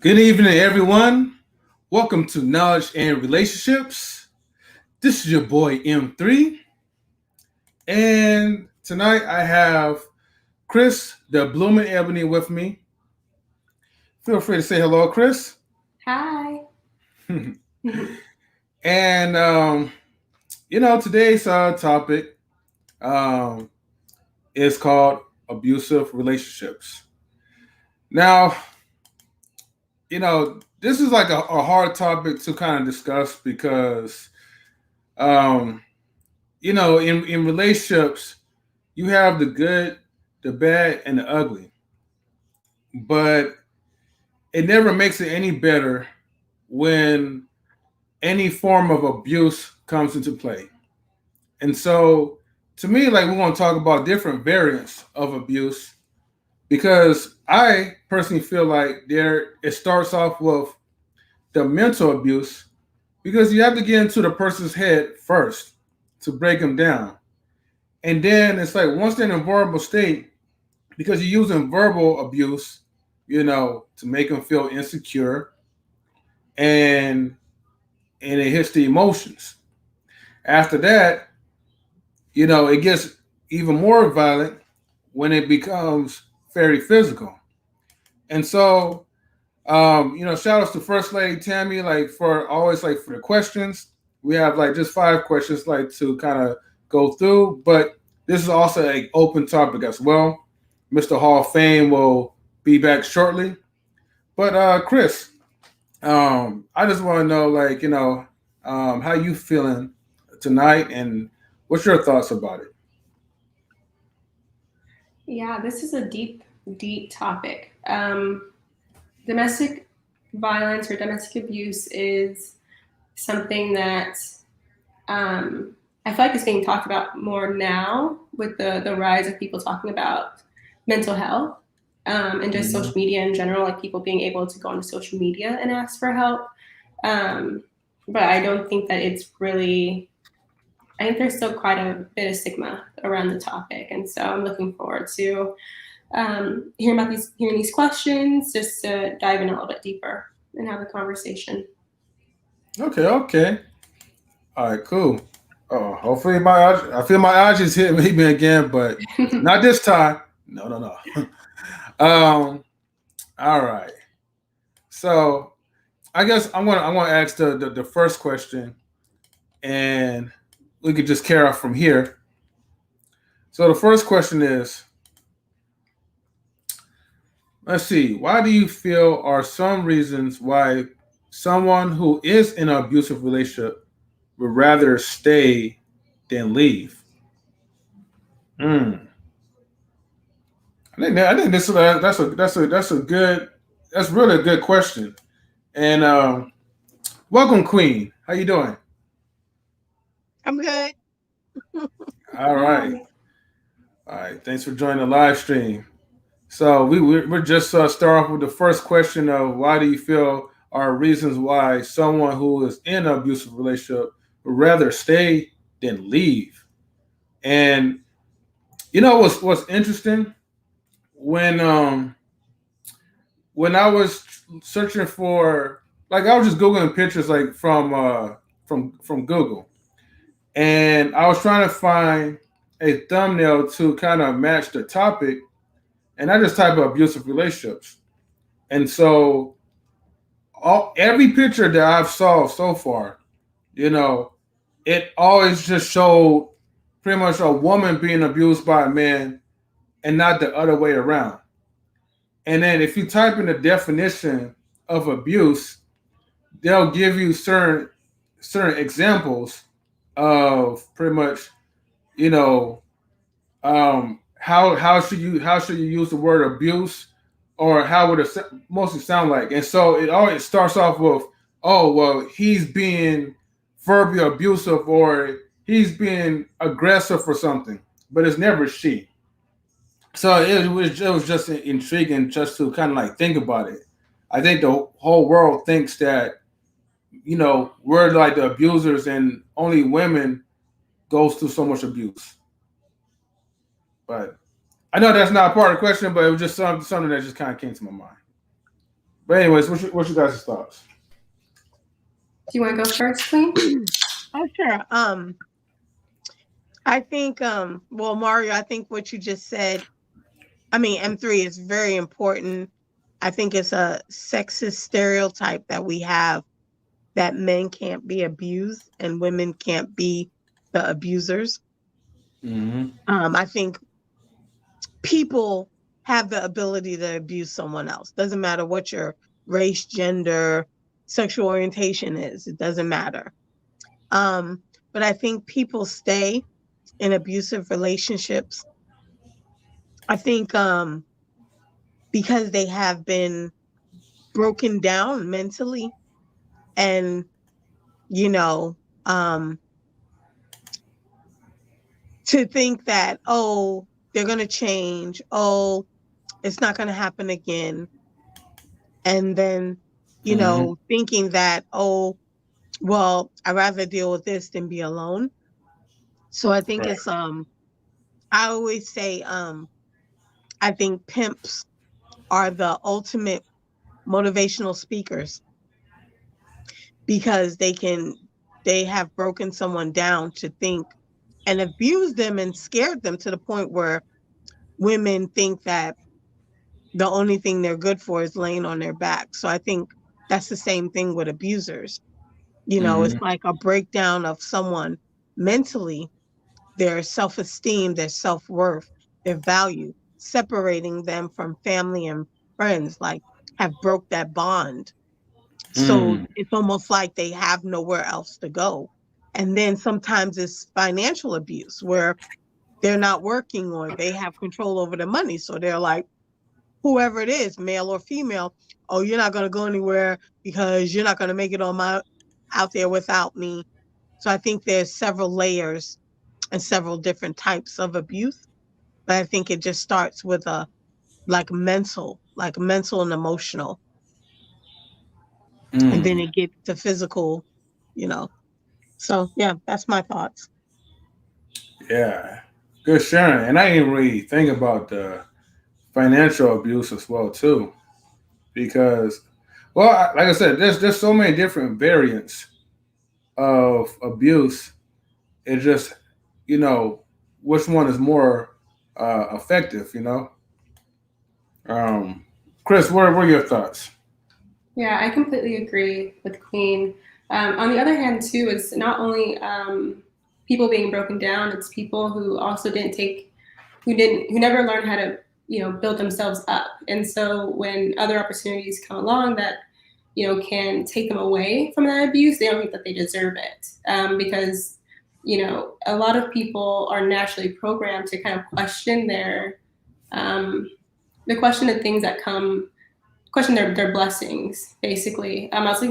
Good evening, everyone. Welcome to Knowledge and Relationships. This is your boy M3, and tonight I have Chris, the Blooming Ebony, with me. Feel free to say hello, Chris. Hi. And today's topic is called abusive relationships. Now, this is like a hard topic to kind of discuss because, in relationships, you have the good, the bad, and the ugly. But it never makes it any better when any form of abuse comes into play. And so, to me, like we want to talk about different variants of abuse because I personally feel like it starts off with the mental abuse because you have to get into the person's head first to break them down. And then it's like once they're in a vulnerable state, because you're using verbal abuse, to make them feel insecure and it hits the emotions. After that, it gets even more violent when it becomes very physical. And so, shout outs to First Lady Tammy, like for always like for the questions. We have like just 5 questions like to kind of go through, but this is also an open topic as well. Mr. Hall of Fame will be back shortly. But Chris, I just want to know, like, how you feeling tonight, and what's your thoughts about it? Yeah, this is a deep, deep topic. Domestic violence or domestic abuse is something that I feel like is being talked about more now with the rise of people talking about mental health and just social media in general, like people being able to go onto social media and ask for help. But I don't think that it's really, I think there's still quite a bit of stigma around the topic. And so I'm looking forward to hearing these questions, just to dive in a little bit deeper and have a conversation. Okay. All right, cool. Oh, hopefully I feel my allergies hit me again, but not this time. No. All right. So I guess I want to ask the first question, and we could just carry off from here. So the first question is, Let's see. Why do you feel are some reasons why someone who is in an abusive relationship would rather stay than leave? Mm. I think that's a good that's really a good question. And welcome, Queen. How you doing? I'm good. All right, all right. Thanks for joining the live stream. So we're just start off with the first question of why do you feel are reasons why someone who is in an abusive relationship would rather stay than leave. And you know what's interesting when when I was searching for like I was just googling pictures like from Google, and I was trying to find a thumbnail to kind of match the topic, and I just type abusive relationships, and so every picture that I've saw so far, you know, it always just showed pretty much a woman being abused by a man and not the other way around. And then if you type in the definition of abuse, they'll give you certain examples of pretty much, you know, how should you use the word abuse, or how would it mostly sound like? And so it always starts off with, oh well, he's being verbally abusive or he's being aggressive for something, but it's never she. So it was just intriguing just to kind of like think about it. I think the whole world thinks that we're like the abusers and only women goes through so much abuse. But I know that's not part of the question, but it was just something that just kind of came to my mind. But anyways, what's your guys' thoughts? Do you want to go first, Queen? Oh, sure. I think, well, Mario, I think what you just said, I mean, M3 is very important. I think it's a sexist stereotype that we have that men can't be abused and women can't be the abusers. Mm-hmm. I think people have the ability to abuse someone else. Doesn't matter what your race, gender, sexual orientation is. It doesn't matter. Um, but I think people stay in abusive relationships. I think because they have been broken down mentally and, you know, um, to think that, oh, they're going to change. Oh, it's not going to happen again. And then, Mm-hmm. thinking that, oh, well, I'd rather deal with this than be alone. So I think Right. it's, I always say, I think pimps are the ultimate motivational speakers because they have broken someone down to think and abused them and scared them to the point where women think that the only thing they're good for is laying on their back. So I think that's the same thing with abusers. It's Mm-hmm. like a breakdown of someone mentally, their self esteem, their self worth, their value, separating them from family and friends, like have broke that bond. So Mm. it's almost like they have nowhere else to go. And then sometimes it's financial abuse where they're not working or they have control over the money. So they're like, whoever it is, male or female, oh, you're not going to go anywhere because you're not going to make it on my out there without me. So I think there's several layers and several different types of abuse. But I think it just starts with a like mental and emotional, and then Mm. it gets to physical, you know. So yeah, that's my thoughts. Yeah. Good sharing. And I didn't really think about the financial abuse as well too, because, well, like I said, there's so many different variants of abuse. It just, you know, which one is more effective, Um, Chris, what were your thoughts? Yeah, I completely agree with Queen. On the other hand, too, it's not only people being broken down; it's people who also who never learned how to build themselves up. And so when other opportunities come along that can take them away from that abuse, they don't think that they deserve it, because a lot of people are naturally programmed to kind of question um, the question of things that come question their blessings, basically. I was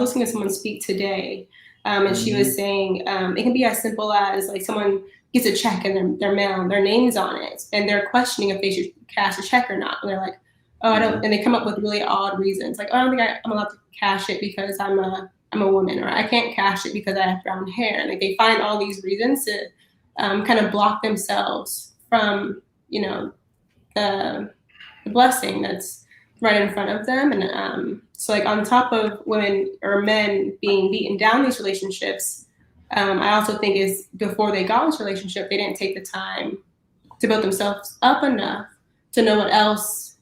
listening to someone speak today, and she Mm-hmm. was saying it can be as simple as like someone gets a check and their mail and their name's on it, and they're questioning if they should cash a check or not. And they're like, oh, I don't, Mm-hmm. and they come up with really odd reasons, like, oh, I don't think I'm allowed to cash it because I'm a woman, or I can't cash it because I have brown hair. And like they find all these reasons to kind of block themselves from the blessing that's right in front of them. And so, like, on top of women or men being beaten down in these relationships, I also think is before they got in this relationship, they didn't take the time to build themselves up enough to know what else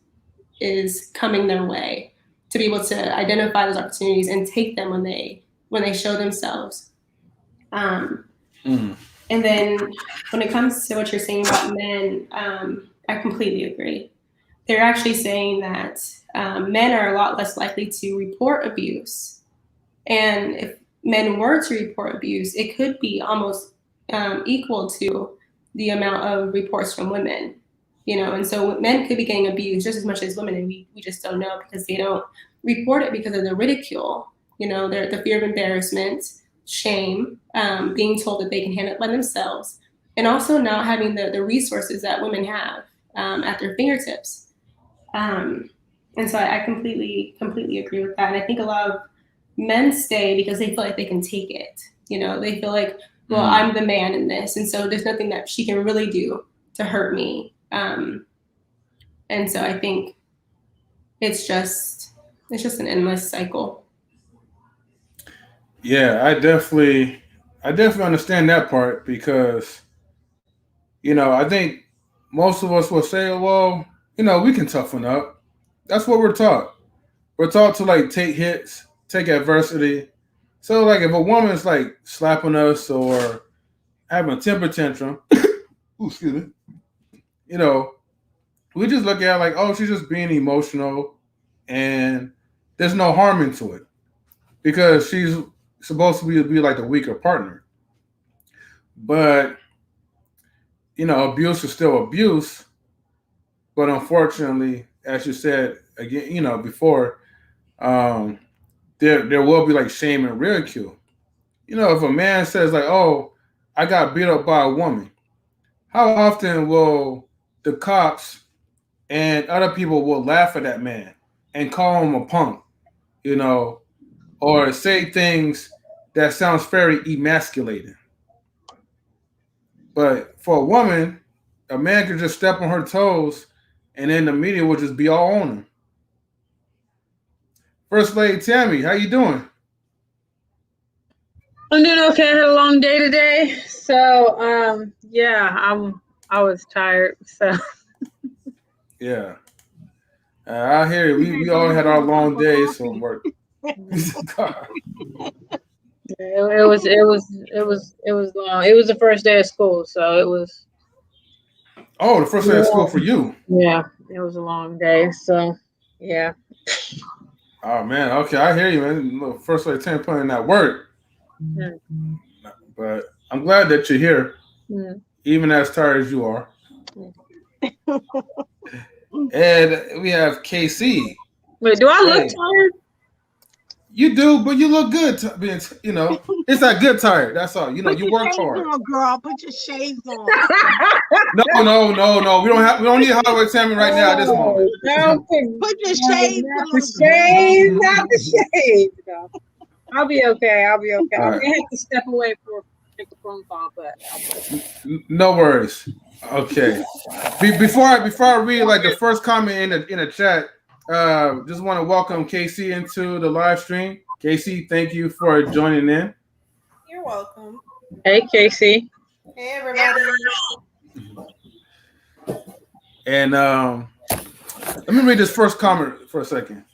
is coming their way, to be able to identify those opportunities and take them when they show themselves. Um, Mm-hmm. and then when it comes to what you're saying about men, I completely agree. They're actually saying that men are a lot less likely to report abuse. And if men were to report abuse, it could be almost equal to the amount of reports from women. And so men could be getting abused just as much as women, and we just don't know because they don't report it because of the ridicule, the fear of embarrassment, shame, being told that they can handle it by themselves, and also not having the resources that women have at their fingertips. um, and so I completely agree with that. And I think a lot of men stay because they feel like they can take it. They feel like, well, Mm-hmm. I'm the man in this, and so there's nothing that she can really do to hurt me. And so I think it's just an endless cycle. Yeah, I definitely understand that part because I think most of us will say, well, we can toughen up. That's what we're taught. We're taught to like take hits, take adversity. So like if a woman's like slapping us or having a temper tantrum, ooh, excuse me, you know, we just look at it like, oh, she's just being emotional, and there's no harm into it because she's supposed to be like the weaker partner. But abuse is still abuse. But unfortunately, as you said again, before, um, there will be like shame and ridicule. If a man says like, "Oh, I got beat up by a woman," how often will the cops and other people will laugh at that man and call him a punk, you know, or say things that sounds very emasculating. But for a woman, a man could just step on her toes, and then the media will just be all on him. First Lady Tammy, how you doing? I'm doing okay. I had a long day today, so yeah, I was tired. So Yeah, I hear you. You We had all to had get our a cup long of days from coffee. work. it was long. It was the first day of school, so it was Oh, the first day of school for long. you. Yeah, it was a long day. So yeah. Oh man, okay, I hear you, man. Look, First Lady Tammy putting in that work, Mm, but I'm glad that you're here, mm, even as tired as you are. mm. And we have KC. Wait, do I look Hey, tired? you do, but you look good. Being, it's that good tired. That's all. Put You your worked shades hard. on, girl. Put your shades on. No, no, no, no. We don't have. We don't need Hollywood Tammy right now at this moment. Oh, don't put Put your no, shades not the on, girl. shades, not the shades. No. I'll be okay. I'll be okay. All I right. may have to step away for take a phone call, but I'll be okay. No worries. Okay. Before I read like the first comment in the chat, just want to welcome KC into the live stream. KC, thank you for joining in. You're welcome. Hey, Casey. Hey, everybody. And let me read this first comment for a second.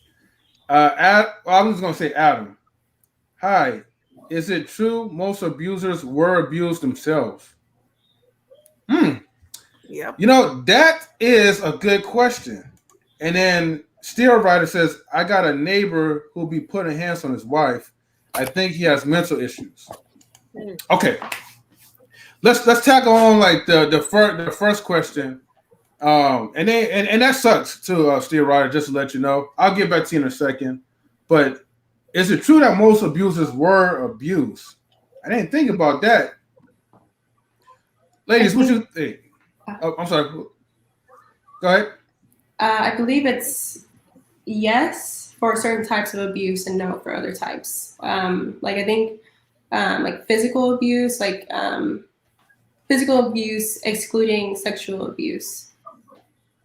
I was gonna say Adam. Hi. Is it true most abusers were abused themselves? Hmm. Yep. That is a good question. And then Steel Rider says, I got a neighbor who'll be putting hands on his wife. I think he has mental issues. Mm. Okay. Let's tackle on like the first question. And that sucks too, Steel Rider, just to let you know. I'll get back to you in a second. But is it true that most abusers were abused? I didn't think about that. I Ladies, what you think think? uh, Oh, I'm sorry. Go ahead. I believe it's yes for certain types of abuse and no for other types. Like I think like physical abuse excluding sexual abuse.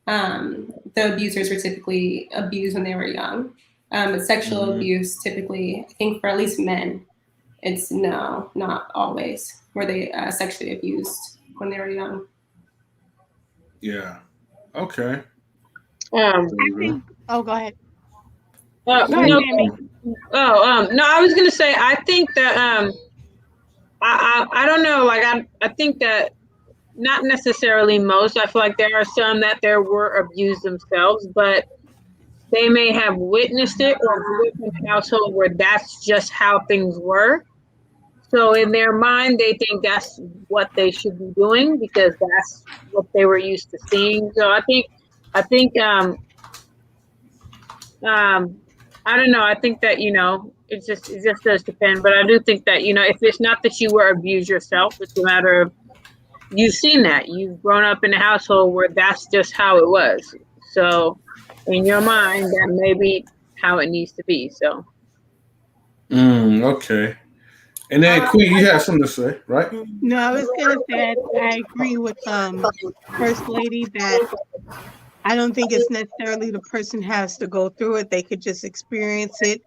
The abusers were typically abused when they were young. But sexual Mm-hmm. abuse typically, I think for at least men, it's no, not always. Were they sexually abused when they were young? Yeah. Okay. Um, I think. Oh, go ahead. Go ahead, no, Tammy. no, I was gonna say, I think that, I don't know, like, I think that not necessarily most. I feel like there are some that there were abused themselves, but they may have witnessed it or grew up in a household where that's just how things were. So in their mind, they think that's what they should be doing because that's what they were used to seeing. So I think, um, I don't know. I think that it just does depend. But I do think that if it's not that you were abused yourself, it's a matter of you've seen that you've grown up in a household where that's just how it was. So in your mind, that may be how it needs to be. So Okay. And then Uh, Queen, you had something to say, right? No, I was gonna say I agree with First Lady that I don't think it's necessarily the person has to go through it. They could just experience it.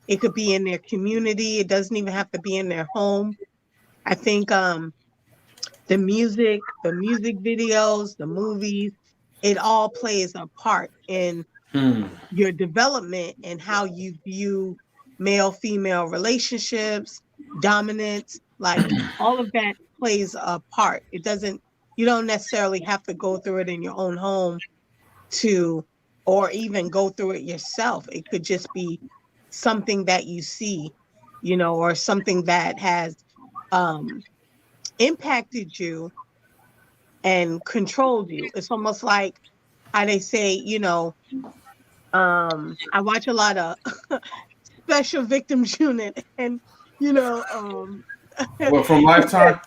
It could be in their community. It doesn't even have to be in their home. I think the music videos, the movies, it all plays a part in Hmm. your development and how you view male female relationships, dominance, like all of that plays a part. It doesn't, you don't necessarily have to go through it in your own home to, or even go through it yourself. It could just be something that you see, or something that has um, impacted you and controlled you. It's almost like how they say, I watch a lot of Special Victims Unit and you know um Well, from Lifetime.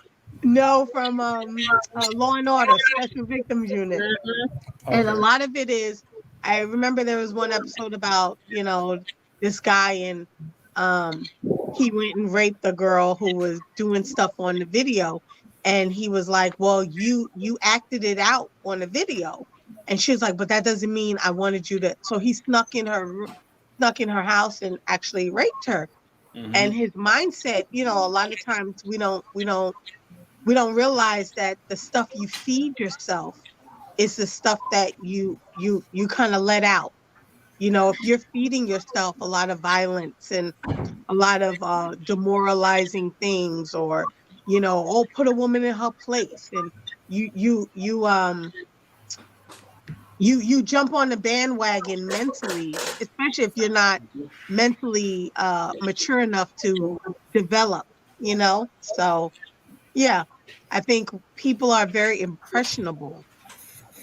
no from Law and Order Special Victims Unit. mhm. And a Okay. lot of it is, I remember there was one episode about, this guy and um he went and raped a girl who was doing stuff on the video. And he was like, well, you acted it out on the video. And she was like, but that doesn't mean I wanted you to. So he snuck in her house and actually raped her. And Mm-hmm. his mindset, a lot of times we don't realize that the stuff you feed yourself is the stuff that you kind of let out. If you're feeding yourself a lot of violence and a lot of demoralizing things, or oh, put a woman in her place, and you jump on the bandwagon mentally, especially if you're not mentally mature enough to develop. So yeah, I think people are very impressionable,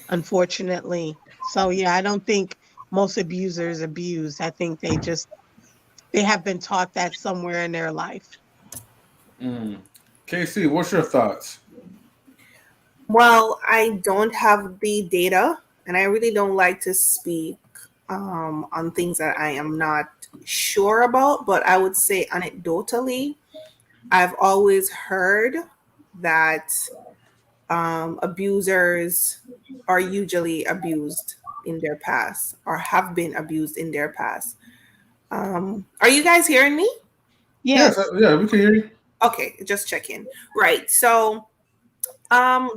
unfortunately. So yeah, I don't think most abusers abuse. I think they have been taught that somewhere in their life. Mm. KC, what's your thoughts? well, I don't have the data, and I really don't like to speak on things that I am not sure about. But I would say anecdotally, I've always heard that abusers are usually abused in their past or have been abused in their past. Are you guys hearing me? Yes, Yes. yeah, we can hear you. Okay, just checking. Right. So,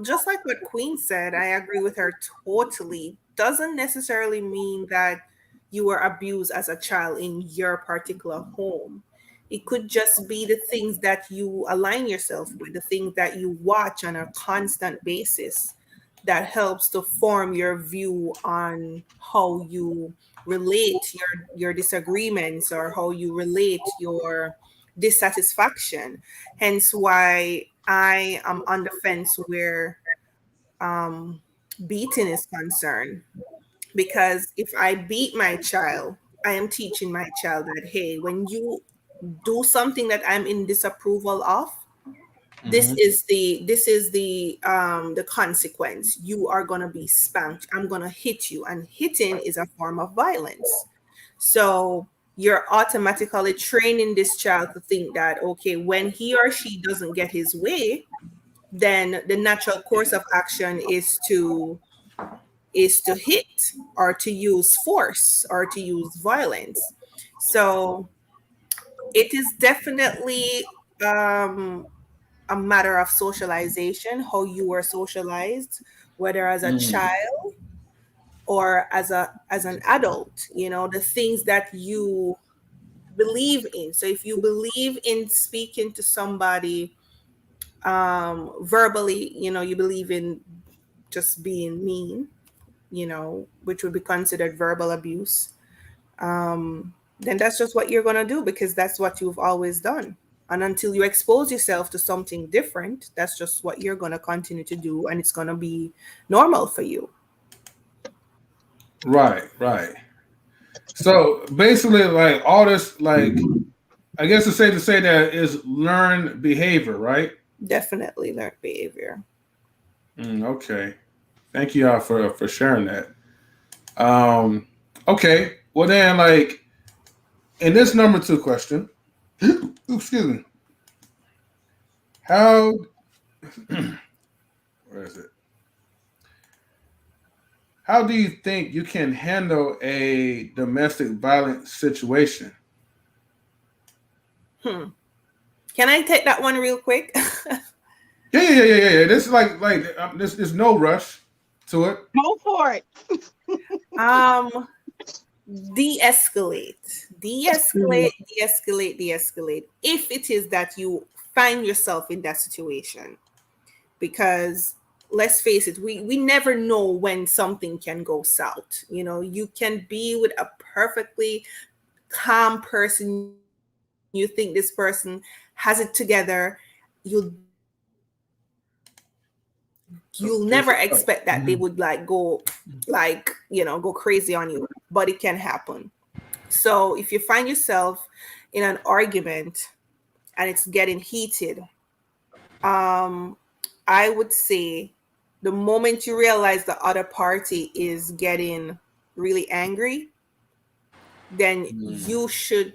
just like what Queen said, I agree with her totally. Doesn't necessarily mean that you were abused as a child in your particular home. It could just be the things that you align yourself with, the things that you watch on a constant basis. that helps to form your view on how you relate your disagreements, or how you relate your dissatisfaction. Hence why I am on the fence where um, beating is concerned. Because if I beat my child, I am teaching my child that, hey, when you do something that I'm in disapproval of, this Mm-hmm. is the consequence. You are going to be spanked. I'm going to hit you, and hitting is a form of violence. So you're automatically training this child to think that, okay, when he or she doesn't get his way, then the natural course of action is to hit, or to use force, or to use violence. So it is definitely a matter of socialization, how you were socialized, whether as a Mm. child or as an adult, the things that you believe in. So if you believe in speaking to somebody verbally, you believe in just being mean, which would be considered verbal abuse, then that's just what you're going to do, because that's what you've always done. And until you expose yourself to something different, that's just what you're going to continue to do. And it's going to be normal for you. Right, right. So basically, like all this, like I guess it's safe to say that is learned behavior, right? Definitely learned behavior. Okay. Thank you all for sharing that. Um, okay. Well then, like in this number two question, excuse me, how where is it? How do you think you can handle a domestic violence situation? Hmm. Can I take that one real quick? Yeah. This is like there's no rush to it. Go for it. um, de-escalate, de-escalate, de-escalate, de-escalate. If it is that you find yourself in that situation, because let's face it, we never know when something can go south. You can be with a perfectly calm person, you think this person has it together, you'll never expect that they would like go crazy on you, but it can happen. So if you find yourself in an argument and it's getting heated, um I would say the moment you realize the other party is getting really angry, then Mm. you should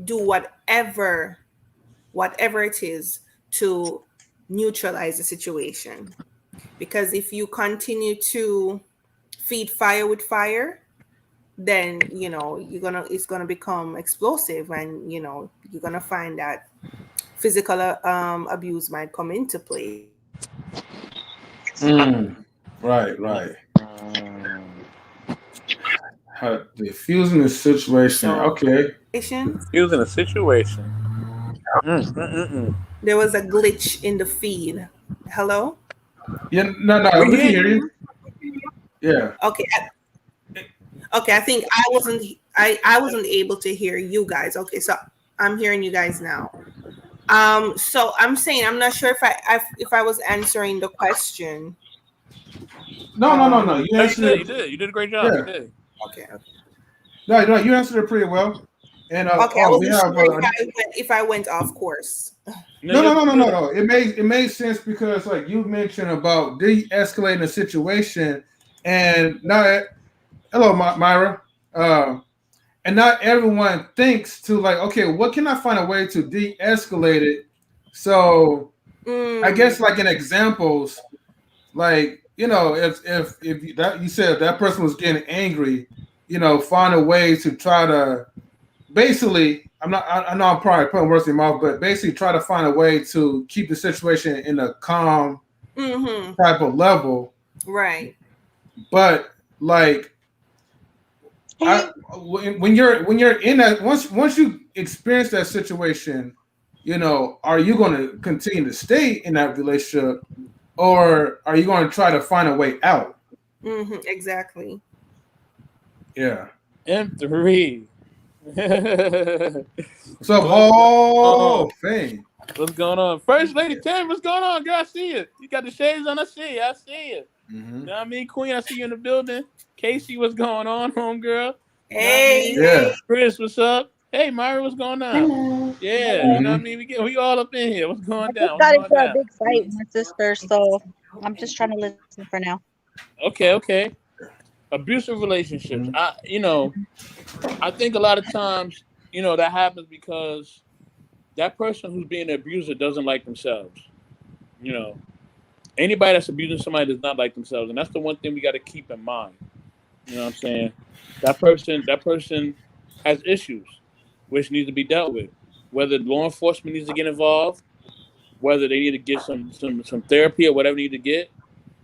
do whatever it is to neutralize the situation. Because if you continue to feed fire with fire, then it's gonna become explosive, and you're gonna find that physical abuse might come into play. Mm. Right. How diffusing the situation. So Okay. Using a situation. Mm-mm-mm. there was a glitch in the feed. Hello? Yeah. No. We We can hear hear you. you. Yeah. Okay. Okay, I think I wasn't able to hear you guys. Okay, so I'm hearing you guys now. So I'm saying I'm not sure if I was answering the question. No. Um, You No, you answered did. it. You did. You did a great job. You Yeah. did. okay. No. You answered it pretty well. And Okay, I we wasn't have sure if I went off course. No, you're good. no. It made sense because like you mentioned about de-escalating the situation, and not hello, Myra. And not everyone thinks to like, okay, what can I find a way to de-escalate it? So I Mm, guess like in examples, like if you said that person was getting angry, find a way to try to basically. I know I'm probably putting words in your mouth, but basically try to find a way to keep the situation in a calm mm-hmm. type of level. Right. But like I Hey, when you're in that once you experience that situation, are you going to continue to stay in that relationship, or are you going to try to find a way out? Exactly. Yeah. M3. What's up, What's going whole on? thing? What's going on? First Lady Tammy, what's going on, girl? I see it. You got the shades on. I see it. I see it. Mm-hmm. You know what I mean? Queen, I see you in the building. Casey, what's going on, homegirl? You know what I Hey, mean? Yeah. Chris, what's up? Hey, Myra, what's going on? Hello. Yeah, you know what I Mm-hmm. mean? We all up in here. What's I going just down? What's got going into a down? big fight with my sister, so I'm just trying to listen for now. Okay, okay. Abusive relationships. Mm-hmm. I think a lot of times, that happens because that person who's being an abuser doesn't like themselves. You know, anybody that's abusing somebody does not like themselves, and that's the one thing we got to keep in mind. You know what I'm saying? That person has issues which need to be dealt with. Whether law enforcement needs to get involved, whether they need to get some therapy or whatever they need to get.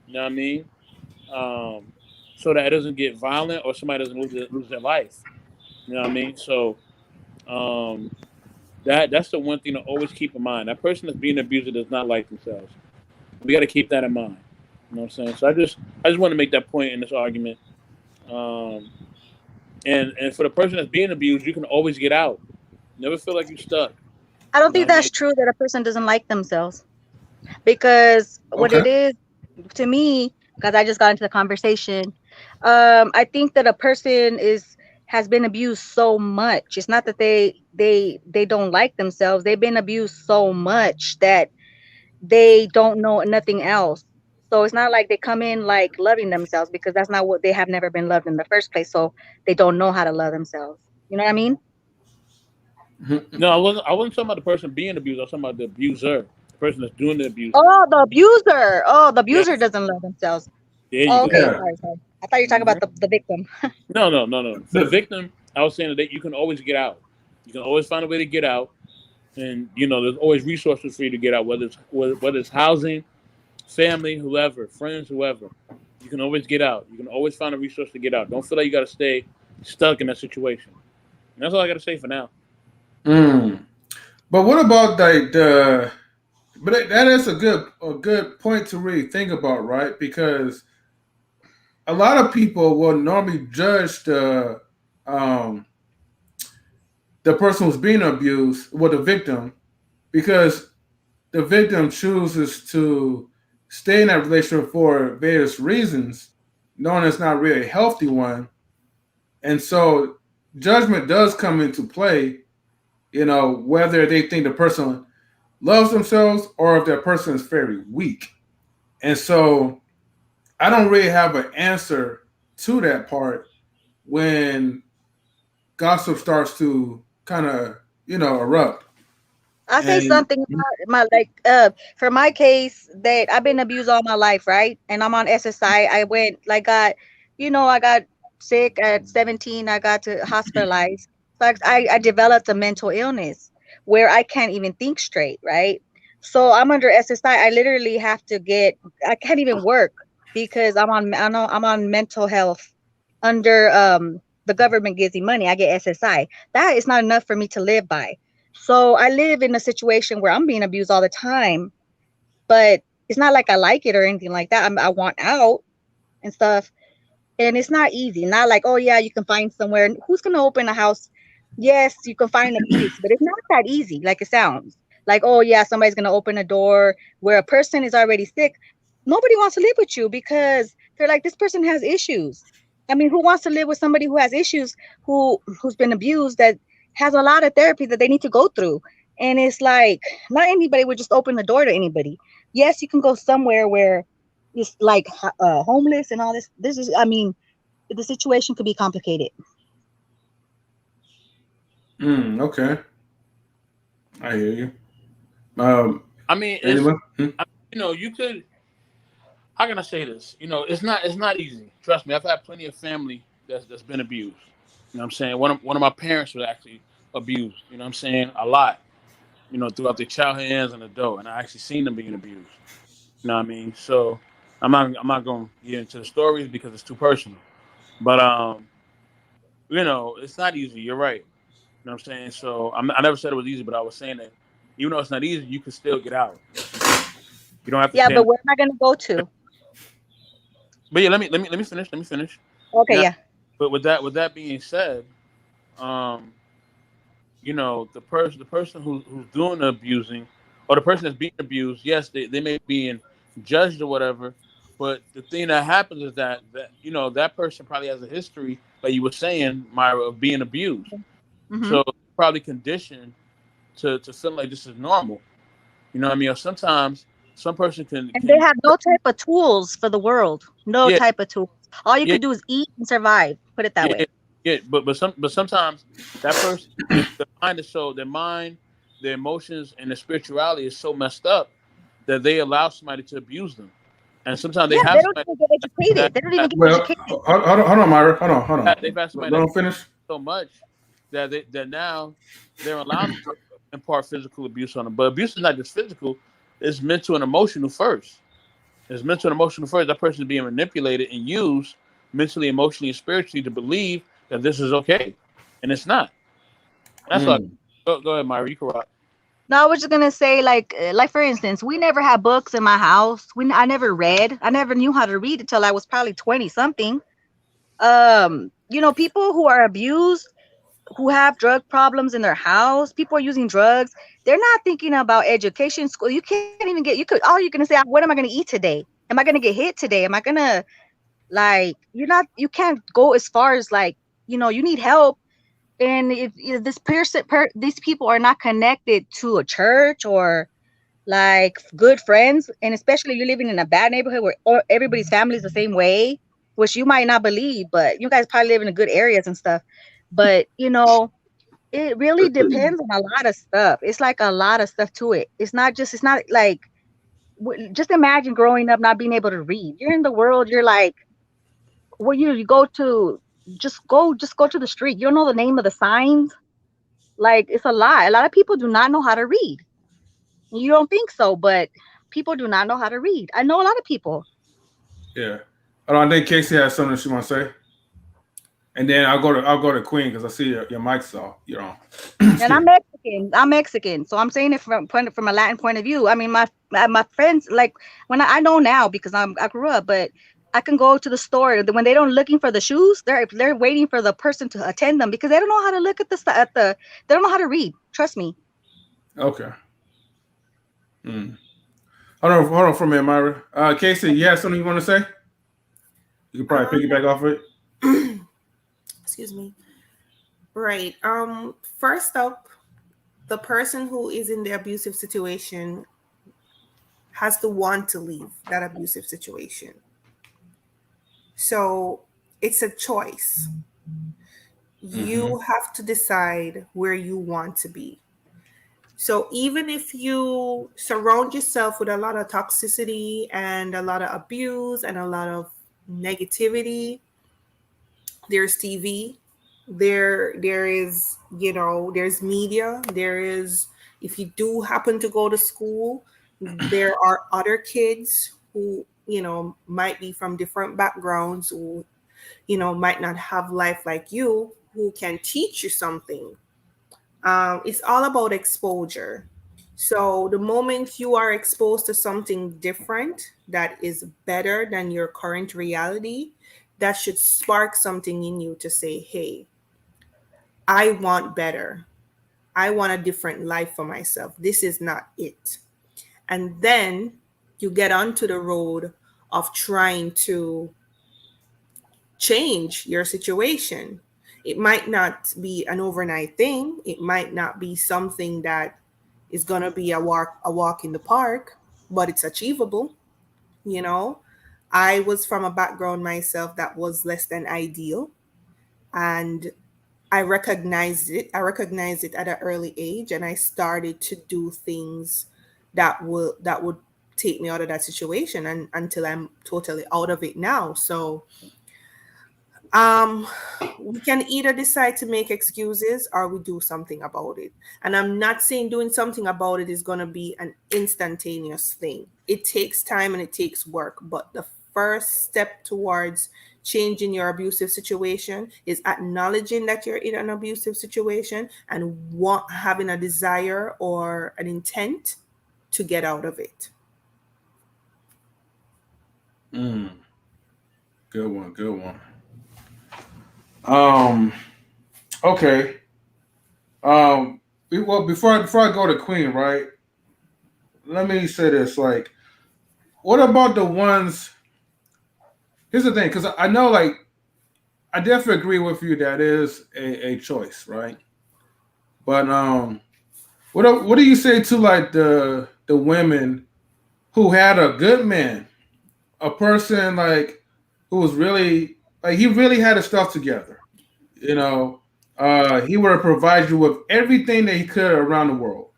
You know what I mean? Um, so that it doesn't get violent or somebody doesn't lose their life. You know what I mean? So um, that's the one thing to always keep in mind. That person that's being abused does not like themselves. We got to keep that in mind. You know what I'm saying? So I just want to make that point in this argument. Um, and for the person that's being abused, you can always get out. Never feel like you're stuck. I don't You know think what I mean? that's true that a person doesn't like themselves because what Okay. it is to me, because I just got into the conversation, I think that a person has been abused so much. It's not that they don't like themselves. They've been abused so much that they don't know nothing else. So it's not like they come in like loving themselves because that's not what they have never been loved in the first place. So they don't know how to love themselves. You know what I mean? Mm-hmm. No, I wasn't talking about the person being abused. I was talking about the abuser, the person that's doing the abusing. Oh, the abuser. Oh, the Yeah, abuser doesn't love themselves. there you Oh, go. okay. Yeah. Sorry, sorry. I thought you were talking hmm about the victim. No, no, no, no. For the The- victim, I was saying that you can always get out. You can always find a way to get out, and there's always resources for you to get out. Whether it's housing, family, whoever, friends, whoever, you can always get out. You can always find a resource to get out. Don't feel like you got to stay stuck in that situation. And that's all I got to say for now. mm. But what about the? But that is a good point to really think about, right? Because a lot of people will normally judge um, the person who's being abused, well, the victim, because the victim chooses to stay in that relationship for various reasons, knowing it's not really a healthy one. And so judgment does come into play, whether they think the person loves themselves or if that person is very weak. And so I don't really have an answer to that part when gossip starts to kind of, erupt. I'll say And something about my for my case that I've been abused all my life, right? And I'm on SSI. I went I got sick at 17. I got to hospitalized. So I developed a mental illness where I can't even think straight, right? So I'm under SSI. I literally have to I can't even work because I'm on mental health under the government gives me money. I get SSI. That is not enough for me to live by. So I live in a situation where I'm being abused all the time, but it's not like I like it or anything like that. I want out and stuff. And it's not easy. Not like, oh yeah, you can find somewhere. Who's gonna open a house? Yes, you can find a place, but it's not that easy, like it sounds. Like, oh yeah, somebody's gonna open a door where a person is already sick. Nobody wants to live with you because they're like, this person has issues. I mean, who wants to live with somebody who has issues, who's been abused, that has a lot of therapy that they need to go through? And it's like, not anybody would just open the door to anybody. Yes, you can go somewhere where it's like homeless and all this. This is, I mean, the situation could be complicated. okay, I hear you. Um, I mean, anyone? Hmm? you could. How can I say this? It's not easy. Trust me, I've had plenty of family that's been abused. You know what I'm saying? One of my parents was actually abused. You know what I'm saying? A lot. Throughout their childhood and as an adult, and I actually seen them being abused. You know what I mean? So I'm not going to get into the stories because it's too personal. But it's not easy. You're right. You know what I'm saying? So I never said it was easy, but I was saying that even though it's not easy, you can still get out. Yes, you can. You don't have to Yeah, pay. but where am I gonna go to? But yeah, let me finish. Let me finish. Okay, Now, yeah. but with that being said, um, the person who's doing the abusing, or the person that's being abused, yes, they may be being judged or whatever, but the thing that happens is that that person probably has a history, like you were saying, Myra, of being abused. Hmm. So probably conditioned to feel like this is normal. You know what I mean? Or sometimes some person can And they can have no type of tools for the world. No yeah, type of tools. All you yeah, could do is eat and survive. Put it that yeah, way. yeah. But sometimes that person, the mind is so their mind, their emotions, and their spirituality is so messed up that they allow somebody to abuse them. And sometimes they Yeah, they have don't somebody even get that educated. They don't even that, get Well, educated. hold on, Myra. Hold on. they've had somebody that Don't finish. so much that now they're allowed to impart physical abuse on them. But abuse is not just physical; it's mental and emotional first. It's mental and emotional first. That person is being manipulated and used mentally, emotionally, and spiritually to believe that this is okay, and it's not. That's why. Mm. Go ahead, Myra. You can rock. No, I was just gonna say, like for instance, we never had books in my house. I never read. I never knew how to read until I was probably 20 something. People who are abused, who have drug problems in their house, people are using drugs. They're not thinking about education, school. You can't even get. All you're gonna say, what am I gonna eat today? Am I gonna get hit today? Am I gonna like? You're not. You can't go as far as like. You need help. And if these people are not connected to a church or like good friends, and especially you're living in a bad neighborhood where everybody's family is the same way, which you might not believe, but you guys probably live in good areas and stuff. But it really depends on a lot of stuff. It's like a lot of stuff to it. It's not like just imagine growing up not being able to read. You're in the world. You're like, where you go to, just go to the street. You don't know the name of the signs. Like, it's a lot. A lot of people do not know how to read. You don't think so, but people do not know how to read. I know a lot of people. Yeah. Hold on, I think Casey has something she want to say, and then I'll go to Queen because I see your mic's off. You're on. And I'm Excuse me. Mexican. I'm Mexican, so I'm saying it from a Latin point of view. I mean, my friends, like, when I know now because I grew up, but I can go to the store when they don't looking for the shoes. They're waiting for the person to attend them because they don't know how to look at the they don't know how to read. Trust me. Okay. Mm. Hold on for a minute, Myra. Casey, you have something you want to say? You can probably Um, piggyback off it. excuse me. Right. First up, the person who is in the abusive situation has to want to leave that abusive situation. So it's a choice. Mm-hmm. You have to decide where you want to be. So even if you surround yourself with a lot of toxicity and a lot of abuse and a lot of negativity, there's TV, there is, there's media, there is, if you do happen to go to school, there are other kids who, might be from different backgrounds, who, might not have life like you, who can teach you something. It's all about exposure. So the moment you are exposed to something different that is better than your current reality, that should spark something in you to say, hey, I want better. I want a different life for myself. This is not it. And then you get onto the road of trying to change your situation. It might not be an overnight thing. It might not be something that is going to be a walk in the park, but it's achievable, you know. I was from a background myself that was less than ideal, and I recognized it at an early age, and I started to do things that would take me out of that situation, and until I'm totally out of it now. So um we can either decide to make excuses or we do something about it. And I'm not saying doing something about it is going to be an instantaneous thing. It takes time and it takes work, but the first step towards changing your abusive situation is acknowledging that you're in an abusive situation and having a desire or an intent to get out of it. Good one. Good one. Um. Okay. Well, before I go to Queen, right? Let me say this. Like, what about the ones? Here's the thing, because I know, like, I definitely agree with you that is a choice, right? But what do you say to like the women who had a good man, a person like who was really like he really had his stuff together, you know? He would have provided you with everything that he could around the world,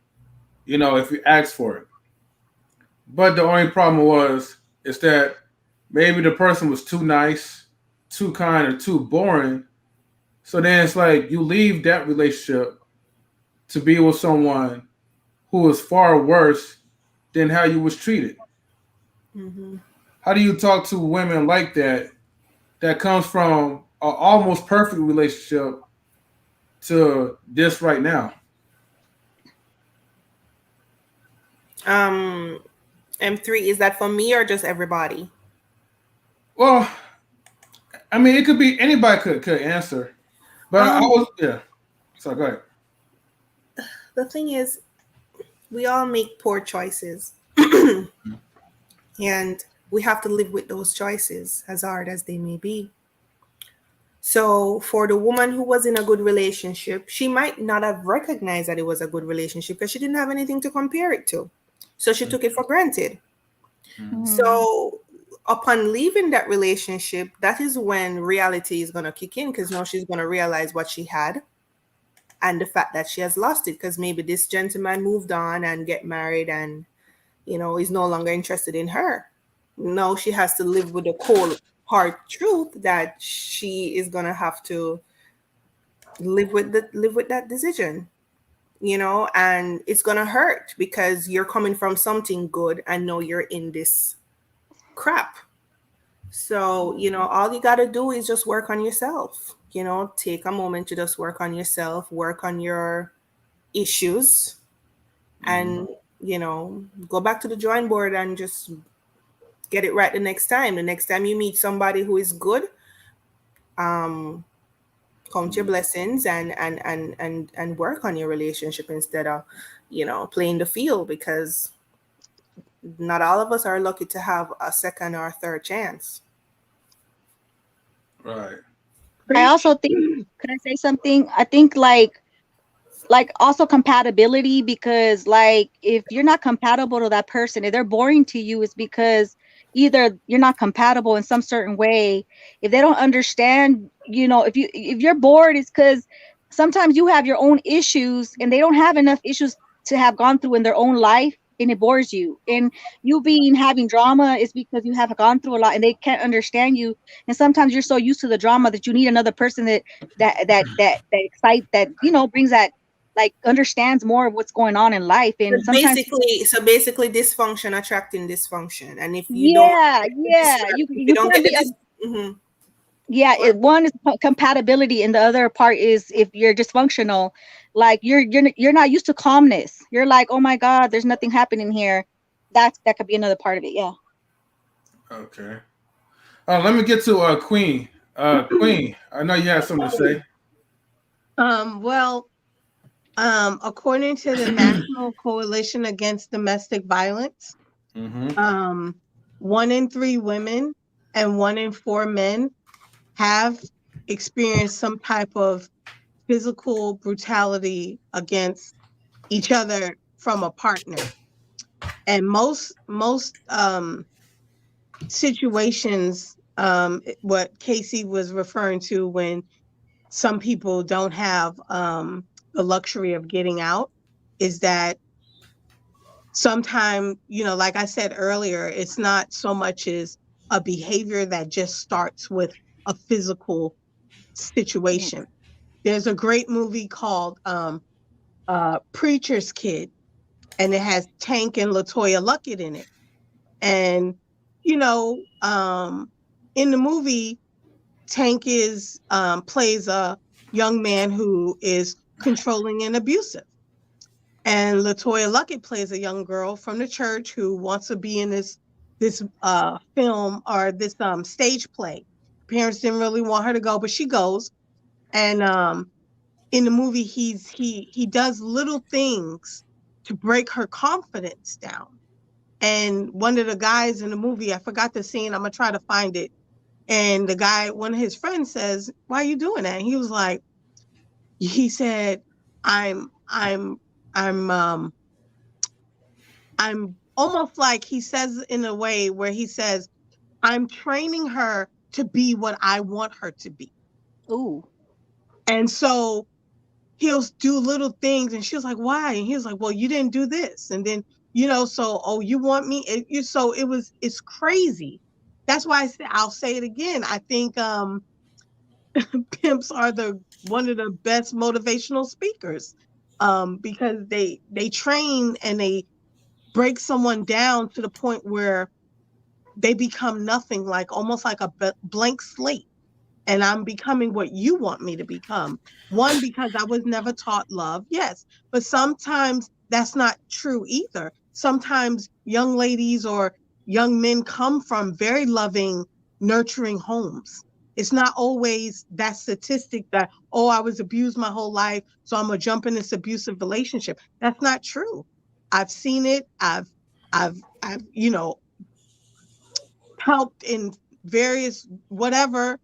if you asked for it. But the only problem was is that maybe the person was too nice, too kind, or too boring. So then it's like you leave that relationship to be with someone who is far worse than how you was treated. Mm-hmm. How do you talk to women like that that comes from an almost perfect relationship to this right now? Um, M3, is that for me or just everybody? Well, I mean, it could be anybody could answer, but I Um, was yeah. So go ahead. the thing is, we all make poor choices, and we have to live with those choices, as hard as they may be. So, for the woman who was in a good relationship, she might not have recognized that it was a good relationship because she didn't have anything to compare it to. So, she took it for granted. Mhm. Mhm. So, upon leaving that relationship, that is when reality is going to kick in because now she's going to realize what she had and the fact that she has lost it because maybe this gentleman moved on and get married and is no longer interested in her. No, she has to live with the cold hard truth that she is gonna have to live with that decision, and it's gonna hurt because you're coming from something good and now you're in this crap. So, all you gotta do is just work on yourself. Take a moment to just work on yourself, work on your issues, Mhm. and go back to the drawing board and just get it right the next time. The next time you meet somebody who is good, um, count your Mhm. blessings and work on your relationship instead of, playing the field because not all of us are lucky to have a second or a third chance. Right. I Preach. also think, could I say something? I think like also compatibility, because like if you're not compatible to that person, if they're boring to you, it's because either you're not compatible in some certain way. If they don't understand, if you're bored, it's because sometimes you have your own issues and they don't have enough issues to have gone through in their own life, and it bores you. And you being having drama is because you have gone through a lot and they can't understand you. And sometimes you're so used to the drama that you need another person that excites, that brings that, like, understands more of what's going on in life. So And sometimes people, basically, dysfunction attracting dysfunction, and if you don't yeah, get the yeah, if you you don't can't get the be mhm. yeah, one is compatibility, and the other part is if you're dysfunctional, like you're not used to calmness. You're like, oh my god, there's nothing happening here. That could be another part of it. Yeah. Okay. Let me get to Queen. Queen, I know you have something to say. Well, according to the National Coalition Against Domestic Violence, Mm-hmm. um, 1 in 3 women and 1 in 4 men have experienced some type of physical brutality against each other from a partner. And most situations, what Casey was referring to, when some people don't have the luxury of getting out, is that sometimes, like I said earlier, it's not so much as a behavior that just starts with a physical Mm. situation. There's a great movie called Preacher's Kid, and it has Tank and Latoya Luckett in it. And you know, in the movie, Tank is plays a young man who is controlling and abusive, and Latoya Luckett plays a young girl from the church who wants to be in this film or this stage play. parents didn't really want her to go, but she goes. And in the movie, he does little things to break her confidence down. And one of the guys in the movie, I forgot the scene. I'm gonna try to find it. And the guy, one of his friends, says, "Why are you doing that?" And he was like, he said, "I'm, I'm, I'm, I'm almost like," he says in a way where he says, "I'm training her to be what I want her to be." Ooh. And so he'll do little things, and she was like, "Why?" And he was like, "Well, you didn't do this." And then, so, "Oh, you want me?" So it's crazy. That's why I'll say it again. I think pimps are the one of the best motivational speakers, because they train and they break someone down to the point where they become nothing, like almost like a blank slate. And I'm becoming what you want me to become. One, because I was never taught love, yes, but sometimes that's not true either. Sometimes young ladies or young men come from very loving, nurturing homes. It's not always that statistic that, oh, I was abused my whole life, so I'm gonna jump in this abusive relationship. That's not true. I've seen it. I've helped in various whatever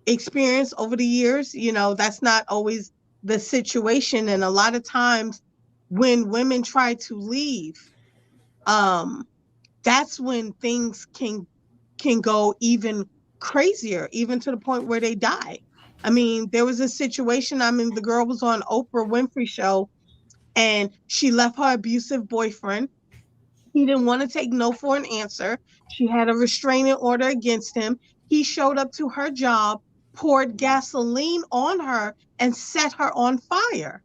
experience over the years. That's not always the situation. And a lot of times when women try to leave, um, that's when things can go even crazier, even to the point where they die. I mean, there was a situation, the girl was on Oprah Winfrey show, and she left her abusive boyfriend. He didn't want to take no for an answer. She had a restraining order against him. He showed up to her job, poured gasoline on her, and set her on fire.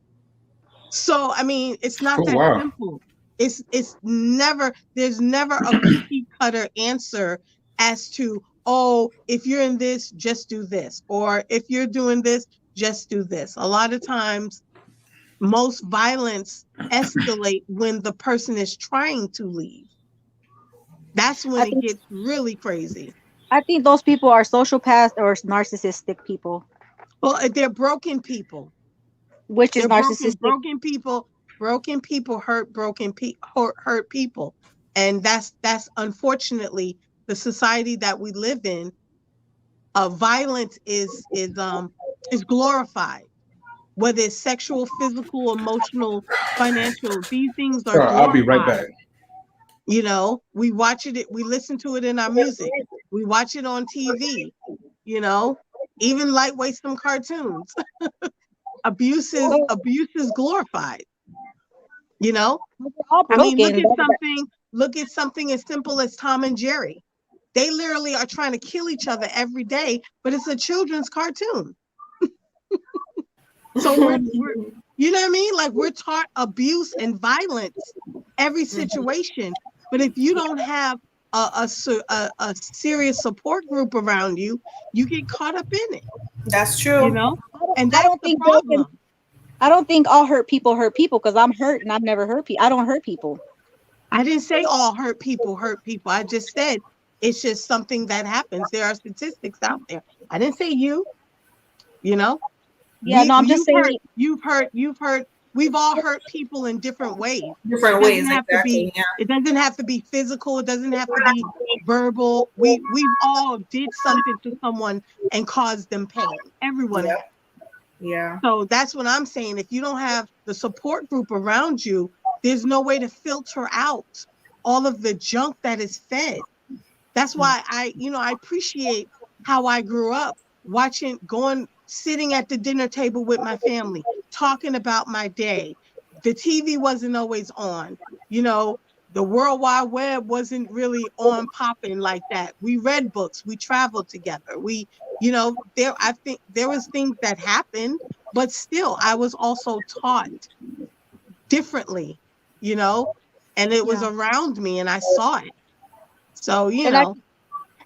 So, I mean, it's not Oh that wow. simple. There's never a cookie cutter answer as to, oh, if you're in this, just do this. Or if you're doing this, just do this. A lot of times, most violence escalate when the person is trying to leave. That's when I it think gets really crazy. I think those people are sociopaths or narcissistic people, Well, they're broken people. which is They're broken, narcissistic. broken people. Broken people hurt hurt people, and that's unfortunately the society that we live in. Violence is glorified, whether it's sexual, physical, emotional, financial. These things are I'll be right back. glorified. We watch it, we listen to it in our music, we watch it on TV, you know, even lightweight some cartoons. Abuse is glorified, you know. They're all I mean, broken. look at something as simple as Tom and Jerry. They literally are trying to kill each other every day, but it's a children's cartoon. So we're you know what I mean? Like, we're taught abuse and violence every situation. But if you don't have a serious support group around you, you get caught up in it, That's you true. know? I don't, And I that's don't the think problem. I don't think all hurt people because I'm hurt and I've never hurt people. I don't hurt people. I didn't say all hurt people hurt people. I just said it's just something that happens. There are statistics out there. I didn't say you know. Yeah, no, I'm just You've hurt, saying. we've all hurt people in different ways. It Different doesn't ways, have to be exactly. Yeah. it doesn't have to be physical, it doesn't have to be verbal. We've all did something to someone and caused them pain. Everyone has. Yeah. Yeah. So that's what I'm saying. If you don't have the support group around you, there's no way to filter out all of the junk that is fed. That's why I appreciate how I grew up, sitting at the dinner table with my family, talking about my day. The TV wasn't always on. You know, the World Wide Web wasn't really on popping like that. We read books, we traveled together. I think there was things that happened, but still I was also taught differently, you know, and it was Yeah. around me and I saw it. So,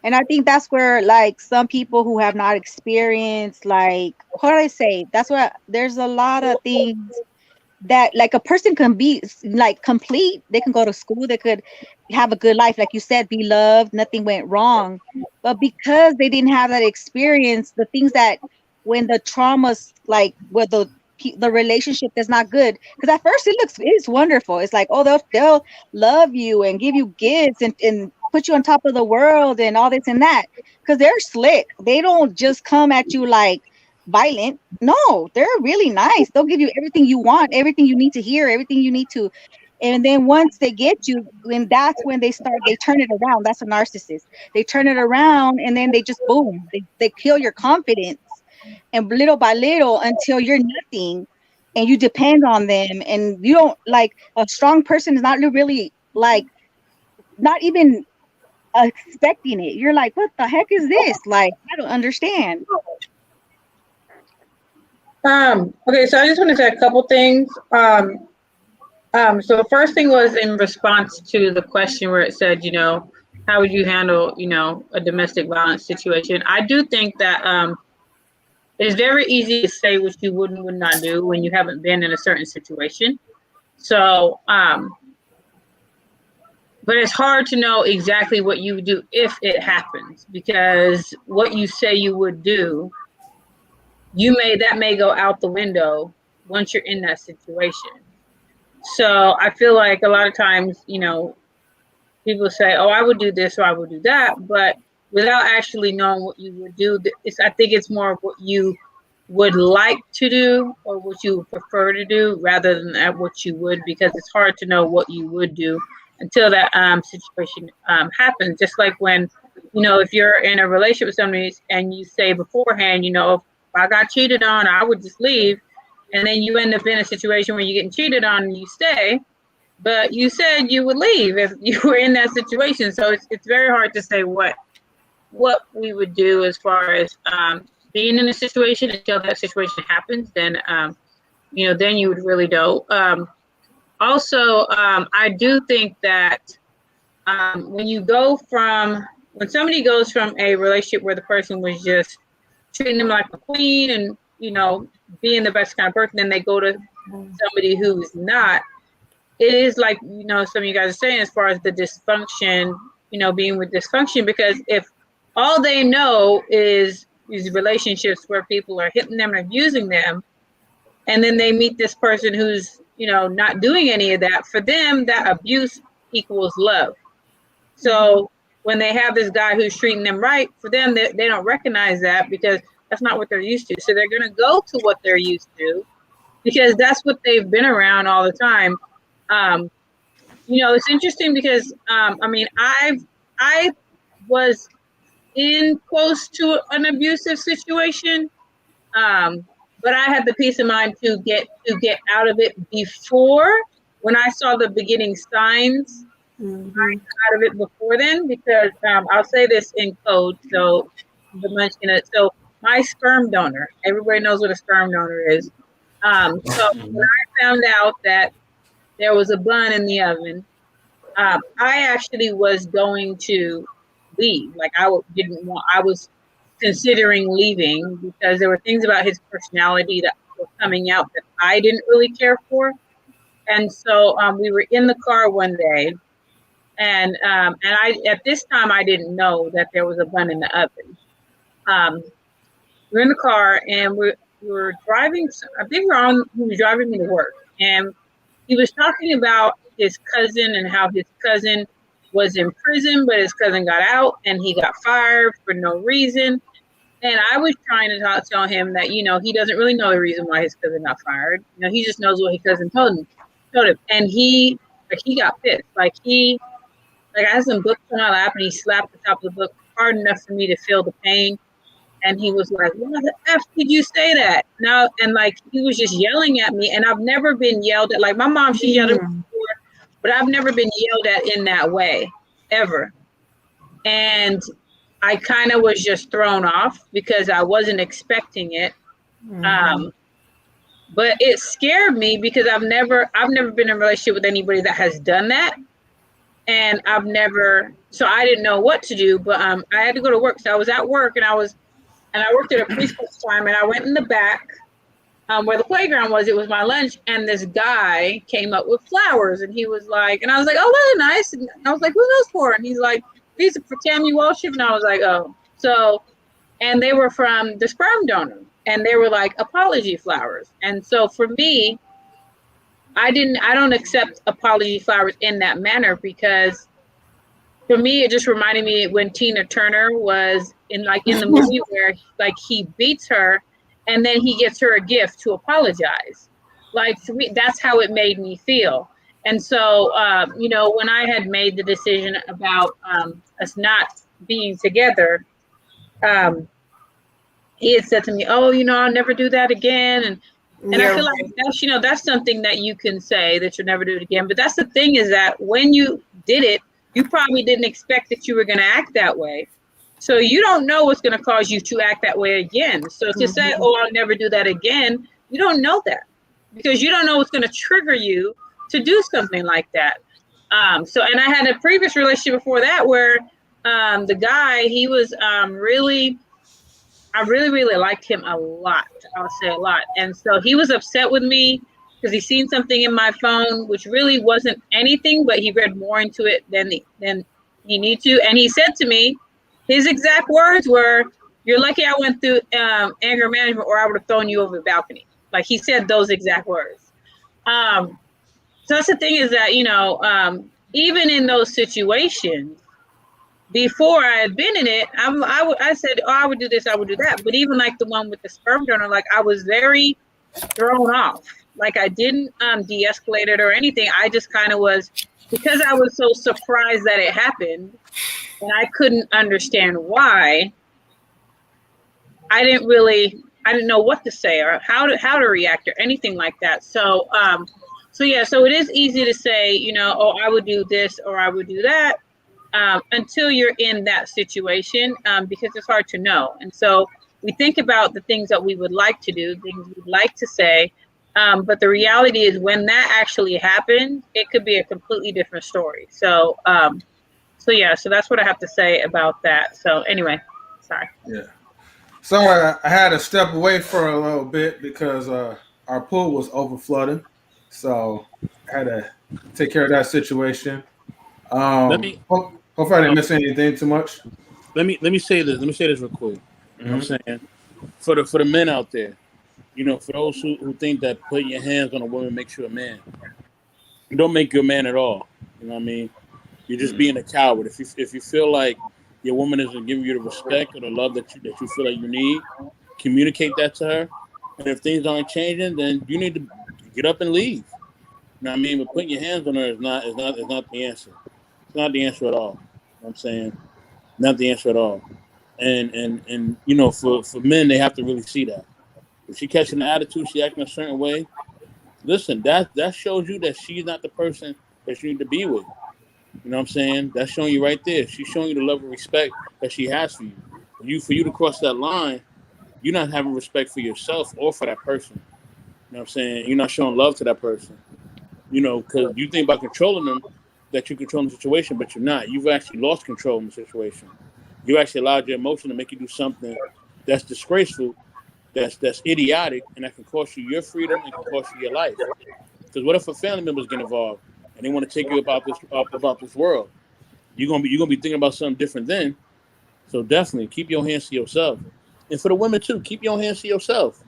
And I think that's where like some people who have not experienced like what do I say? That's what there's a lot of things that like a person can be like complete, they can go to school, they could have a good life, like you said, be loved, nothing went wrong, but because they didn't have that experience, the things that when the traumas, like where the relationship is not good, because at first it's wonderful, it's like, oh, they'll love you and give you gifts and put you on top of the world and all this and that, because they're slick, they don't just come at you like violent. No, they're really nice. They'll give you everything you want, everything you need to hear, everything you need to. And then once they get you, when that's when they turn it around. That's a narcissist. They turn it around and then they just boom, they kill your confidence. And little by little until you're nothing and you depend on them and you don't like a strong person is not really like not even expecting it. You're like, what the heck is this? Like, I don't understand. Okay, so I just want to say a couple things. So the first thing was in response to the question where it said, how would you handle, a domestic violence situation? I do think that it's very easy to say what you would and would not do when you haven't been in a certain situation. So, but it's hard to know exactly what you would do if it happens, because what you say you would do, that may go out the window once you're in that situation. So I feel like a lot of times, people say, oh, I would do this or I would do that, but without actually knowing what you would do, I think it's more of what you would like to do or what you would prefer to do rather than what you would, because it's hard to know what you would do until that situation happens. Just like when, if you're in a relationship with somebody and you say beforehand, if I got cheated on, I would just leave. And then you end up in a situation where you're getting cheated on and you stay, but you said you would leave if you were in that situation. So it's very hard to say what we would do as far as being in a situation until that situation happens. Then then you would really know. Also, I do think that when somebody goes from a relationship where the person was just treating them like a queen and being the best kind of person, then they go to somebody who's not. It is like some of you guys are saying as far as the dysfunction, being with dysfunction, because if all they know is these relationships where people are hitting them and abusing them, and then they meet this person who's not doing any of that, for them that abuse equals love. So when they have this guy who's treating them right, for them they don't recognize that because that's not what they're used to. So they're going to go to what they're used to because that's what they've been around all the time. It's interesting because I was in close to an abusive situation, but I had the peace of mind to get out of it before, when I saw the beginning signs. I got out of it before then because I'll say this in code, so the mention it. So my sperm donor, everybody knows what a sperm donor is. So when I found out that there was a bun in the oven, I actually was going to leave. Like I was considering leaving because there were things about his personality that were coming out that I didn't really care for. And so we were in the car one day, and I at this time I didn't know that there was a bun in the oven. We were in the car and we were driving. I think he was driving me to work, and he was talking about his cousin and how his cousin was in prison, but his cousin got out and he got fired for no reason. And I was trying to tell him that, he doesn't really know the reason why his cousin got fired. He just knows what his cousin told him. And he got pissed. I had some books on my lap and he slapped the top of the book hard enough for me to feel the pain. And he was like, why the F did you say that? No, and he was just yelling at me. And I've never been yelled at. Like my mom, she yelled at me before, but I've never been yelled at in that way, ever. And I kind of was just thrown off because I wasn't expecting it. But it scared me because I've never been in a relationship with anybody that has done that. And so I didn't know what to do, but I had to go to work. So I was at work and I worked at a preschool time, and I went in the back where the playground was. It was my lunch, and this guy came up with flowers, and he was like, and I was like, oh, those are nice. And I was like, who's those for? And he's like, these are for Tammy Walsh. And I was like, oh, so, and they were from the sperm donor, and they were like apology flowers. And so for me, I don't accept apology flowers in that manner, because for me, it just reminded me when Tina Turner was in the movie where like he beats her and then he gets her a gift to apologize. Like, for me, that's how it made me feel. And so, when I had made the decision about us not being together, um, he had said to me, "Oh, I'll never do that again." And I Yeah. feel like that's something that you can say, that you'll never do it again. But that's the thing, is that when you did it, you probably didn't expect that you were going to act that way. So you don't know what's going to cause you to act that way again. So to say, "Oh, I'll never do that again," you don't know that, because you don't know what's going to trigger you to do something like that. And I had a previous relationship before that where the guy, he was I really, really liked him a lot. I'll say a lot. And so he was upset with me because he seen something in my phone, which really wasn't anything, but he read more into it than he needed to. And he said to me, his exact words were, "You're lucky I went through anger management, or I would have thrown you over the balcony." Like, he said those exact words. So that's the thing, is that, even in those situations, before I had been in it, I said, "Oh, I would do this, I would do that." But even like the one with the sperm donor, like, I was very thrown off. Like, I didn't de-escalate it or anything. I just kind of was, because I was so surprised that it happened, and I couldn't understand why. I didn't know what to say or how to react or anything like that. So so it is easy to say, "Oh, I would do this or I would do that." Until you're in that situation, because it's hard to know. And so we think about the things that we would like to do, things we'd like to say, but the reality is, when that actually happens, it could be a completely different story. So so that's what I have to say about that. So anyway, sorry. Yeah. Sorry, I had to step away for a little bit because our pool was over flooding, so I had to take care of that situation. Let me Hopefully I uh, didn't miss anything too much. let me say this. Let me say this real quick. You know what Hmm. I'm saying? For the men out there, for those who think that putting your hands on a woman makes you a man, it don't make you a man at all. You know what I mean? You're just being a coward. If you feel like your woman isn't giving you the respect or the love that you feel like you need, communicate that to her. And if things aren't changing, then you need to get up and leave. You know what I mean? But putting your hands on her is not the answer. It's not the answer at all. You know what I'm saying? Not the answer at all. And for men, they have to really see that. If she catching an attitude, she acting a certain way, listen, that shows you that she's not the person that you need to be with. You know what I'm saying? That's showing you right there. She's showing you the love and respect that she has for you. For you to cross that line, you're not having respect for yourself or for that person. You know what I'm saying? You're not showing love to that person. Because you think about controlling them, that you're controlling the situation, but you're not. You've actually lost control in the situation. You actually allowed your emotion to make you do something that's disgraceful, that's idiotic, and that can cost you your freedom and can cost you your life. Because what if a family members get involved and they want to take you about this world? You're gonna be thinking about something different then. So definitely keep your hands to yourself. And for the women too, keep your hands to yourself.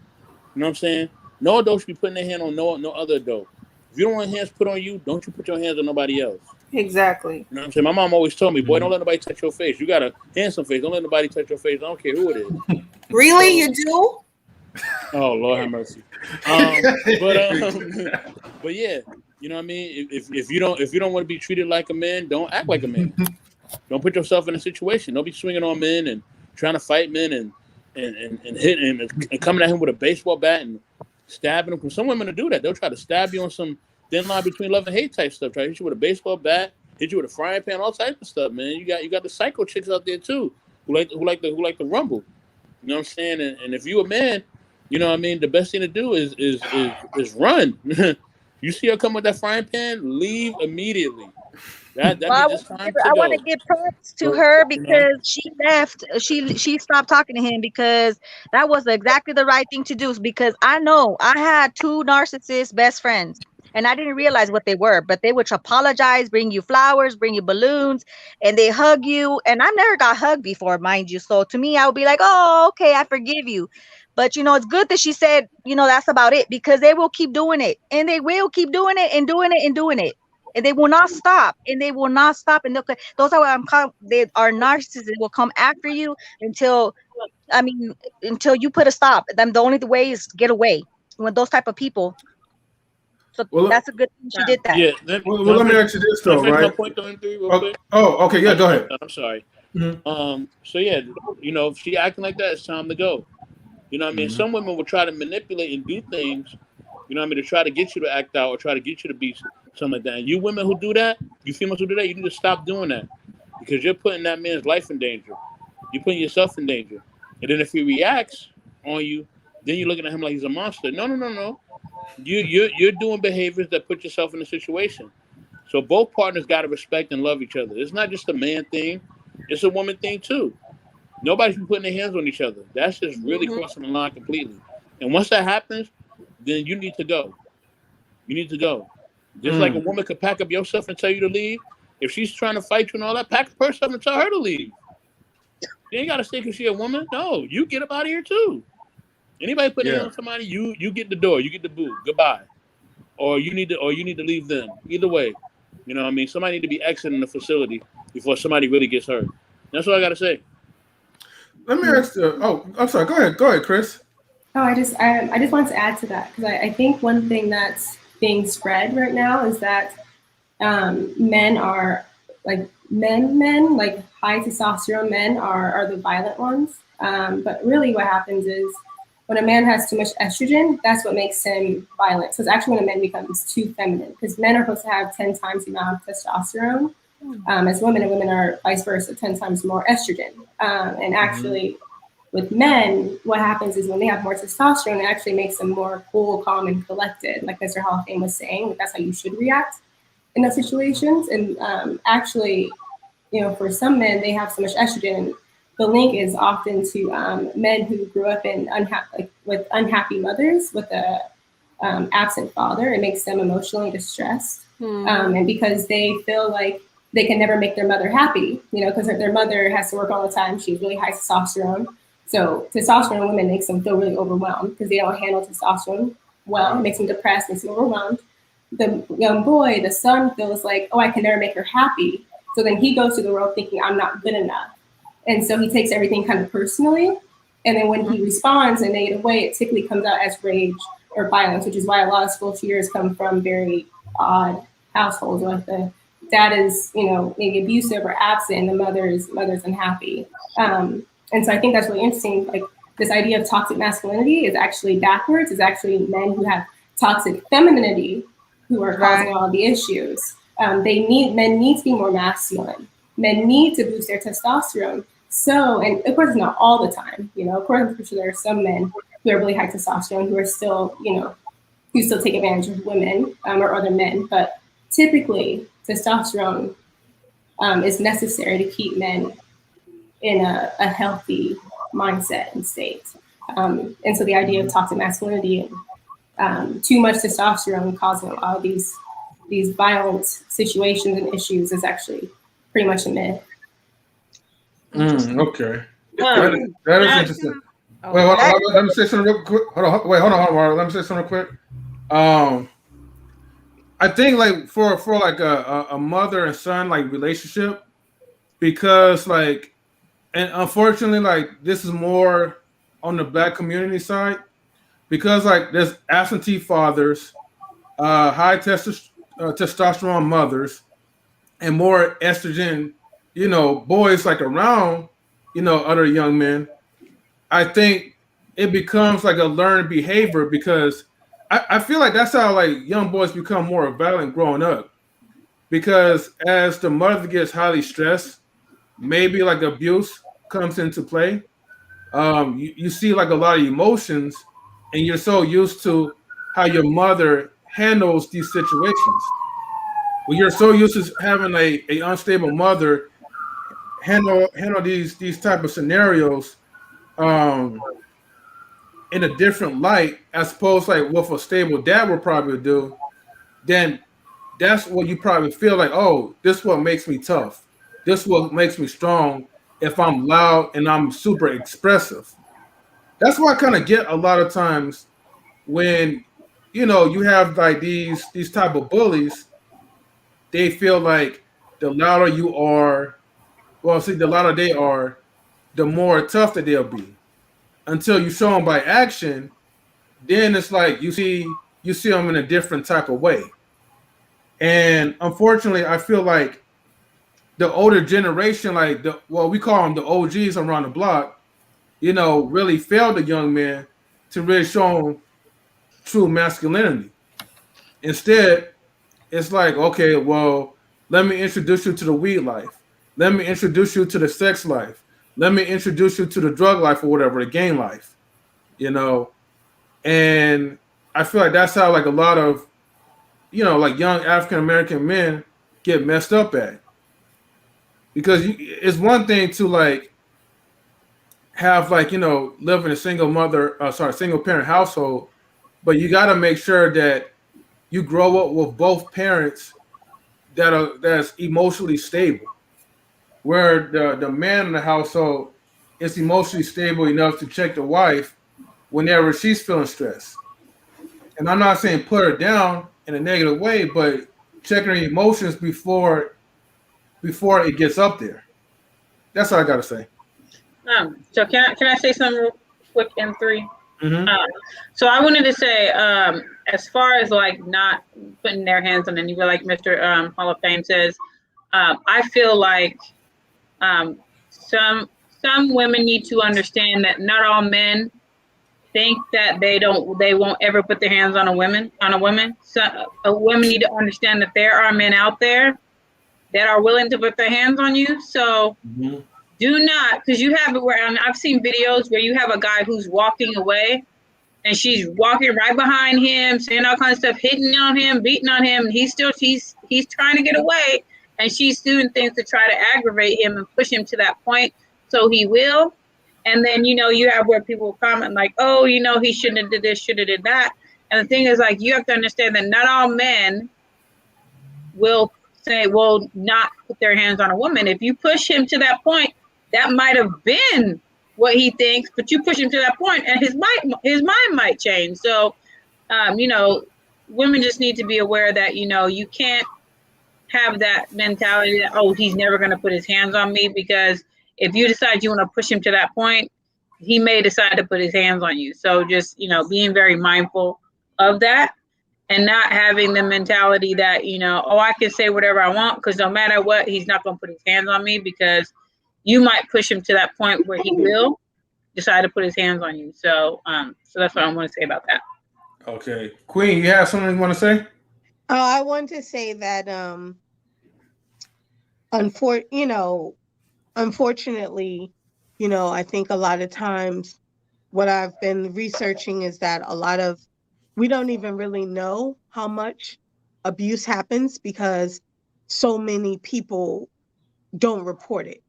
You know what I'm saying? No adult should be putting their hand on no other adult. If you don't want hands put on you, don't you put your hands on nobody else. Exactly. You know what I'm saying? My mom always told me, boy, Hmm. don't let nobody touch your face. You got a handsome face. Don't let nobody touch your face. I don't care who it is. Really, So, you do? oh Lord have mercy. But yeah, you know what I mean. If you don't want to be treated like a man, don't act like a man. Don't put yourself in a situation. Don't be swinging on men and trying to fight men and hitting him and coming at him with a baseball bat and stabbing him. Because some women will do that. They'll try to stab you on some thin line between love and hate type stuff. Try to hit you with a baseball bat, hit you with a frying pan, all type of stuff, man. You got the psycho chicks out there too who like to rumble. You know what I'm saying? And if you a man, you know what I mean. The best thing to do is run. You see her come with that frying pan, leave immediately. That Well, means it's time to I want to go. give props to So, her You know. because she left. She stopped talking to him because that was exactly the right thing to do. Because I know I had two narcissist best friends, and I didn't realize what they were, but they would apologize, bring you flowers, bring you balloons, and they hug you. And I've never got hugged before, mind you. So to me, I would be like, "Oh, okay, I forgive you." But it's good that she said, that's about it because they will keep doing it, and they will keep doing it and doing it and doing it, and they will not stop, and they will not stop, and those are what they are narcissists. They will come after you until, I mean, until you put a stop. Then the only way is get away when those type of people. So well, that's a good thing she did that. Yeah. well, let me ask you this Can I though, finish my right? point though, in three, real Oh, quick? okay, yeah, I go just want ahead. to. I'm sorry. Mhm. So yeah, if she acting like that, it's time to go. You know what I mean? Mhm. Some women will try to manipulate and do things, you know what I mean, to try to get you to act out or try to get you to be something like that. And you women who do that, you females who do that, you need to stop doing that because you're putting that man's life in danger. You're putting yourself in danger. And then if he reacts on you, then you're looking at him like he's a monster. No, no, no, no. You're doing behaviors that put yourself in a situation. So both partners got to respect and love each other. It's not just a man thing; it's a woman thing too. Nobody's been putting their hands on each other. That's just really Mhm. crossing the line completely. And once that happens, then you need to go. You need to go. Just like a Mm. woman could pack up your stuff and tell you to leave. If she's trying to fight you and all that, pack up her stuff and tell her to leave. You ain't gotta stay because she a woman. No, you get up out of here too. Anybody putting their Yeah. hands on somebody, you get the door. You get the boot. Goodbye. Or you need to leave them. Either way. You know what I mean? Somebody need to be exiting the facility before somebody really gets hurt. That's what I gotta say. Let me ask you. Oh, I'm sorry. Go ahead, Chris. Oh, I just wanted to add to that because I think one thing that's being spread right now is that men are like men like high testosterone men are the violent ones. But really, what happens is when a man has too much estrogen, that's what makes him violent. So it's actually when a man becomes too feminine because men are supposed to have 10 times the amount of testosterone as women, and women are vice versa, 10 times more estrogen. And Mhm. actually, with men, what happens is when they have more testosterone, it actually makes them more cool, calm, and collected. Like Mr. Hall of Fame was saying, like that's how you should react in those situations. And actually, for some men, they have so much estrogen. And the link is often to men who grew up in with unhappy mothers with a absent father. It makes them emotionally distressed, and because they feel like they can never make their mother happy, because their mother has to work all the time. She's really high testosterone. So testosterone in women makes them feel really overwhelmed because they don't handle testosterone well. It makes them depressed, makes them overwhelmed. The young boy, the son, feels like, oh, I can never make her happy. So then he goes to the world thinking I'm not good enough. And so he takes everything kind of personally. And then when he responds in a negative way, it typically comes out as rage or violence, which is why a lot of school shooters come from very odd households. Like the dad is, maybe abusive or absent, and the mother's unhappy. And so I think that's really interesting. Like this idea of toxic masculinity is actually backwards. It's actually men who have toxic femininity who are causing Right. all of the issues. Men need to be more masculine. Men need to boost their testosterone. So, and of course, it's not all the time. Of course, I'm sure there are some men who are really high testosterone who are still, who still take advantage of women or other men. But typically, testosterone is necessary to keep men in a healthy mindset and state. And so the idea of toxic masculinity and too much testosterone causing a lot of these violent situations and issues is actually pretty much a myth. Mm, okay. That Um, is, that is I, interesting. Oh, Wait, hold that That on. Let me say something real quick. Wait, hold on. Let me say something real quick. Um, I think like for like a mother and son like relationship because like and unfortunately like this is more on the black community side because like there's absentee fathers, high testosterone mothers, and more estrogen, boys like around, other young men. I think it becomes like a learned behavior because I feel like that's how like young boys become more violent growing up. Because as the mother gets highly stressed, maybe like abuse comes into play. You see like a lot of emotions, and you're so used to how your mother handles these situations. when you're so used to having a unstable mother handle these type of scenarios um in a different light as opposed to like what a stable dad would probably do, then that's what you probably feel like, oh, this is what makes me tough. This is what makes me strong if I'm loud and I'm super expressive. That's why I kind of get a lot of times when you have like these type of bullies, they feel like the louder you are, well, see, the louder they are, the more tough that they'll be. Until you show them by action, then it's like you see them in a different type of way. And unfortunately, I feel like the older generation, like we call them the OGs around the block, really failed the young man to really show them true masculinity. Instead, it's like, okay, well, let me introduce you to the weed life. Let me introduce you to the sex life. Let me introduce you to the drug life or whatever, the gang life, you know. And I feel like that's how like a lot of, like young African American men get messed up at. Because it's one thing to like have like, live in a single parent household, but you got to make sure that you grow up with both parents that's emotionally stable, where the man in the household is emotionally stable enough to check the wife whenever she's feeling stressed. And I'm not saying put her down in a negative way, but checking her emotions before it gets up there. That's all I gotta say. So can I say something real quick in three? Hmm. Um, so I wanted to say, as far as like not putting their hands on anybody, like Mr. Hall of Fame says, I feel like um, some women need to understand that not all men think that they won't ever put their hands on a woman. So women need to understand that there are men out there that are willing to put their hands on you. So Hmm. do not, because you have it where, and I've seen videos where you have a guy who's walking away and she's walking right behind him, saying all kinds of stuff, hitting on him, beating on him, and he's trying to get away, and she's doing things to try to aggravate him and push him to that point, so he will. And then you have where people comment like, oh, he shouldn't have did this, should have did that. And the thing is, like, you have to understand that not all men will not put their hands on a woman. If you push him to that point, that might have been what he thinks, but you push him to that point and his mind might change. So, women just need to be aware that, you can't have that mentality that, oh, he's never going to put his hands on me, because if you decide you want to push him to that point, he may decide to put his hands on you. So just, being very mindful of that, and not having the mentality that, oh, I can say whatever I want because no matter what, he's not going to put his hands on me, because you might push him to that point where he will decide to put his hands on you. So that's what I want to say about that. Okay, Queen, you have something you want to say? I want to say that unfor- you know, unfortunately, I think a lot of times what I've been researching is that we don't even really know how much abuse happens because so many people don't report it.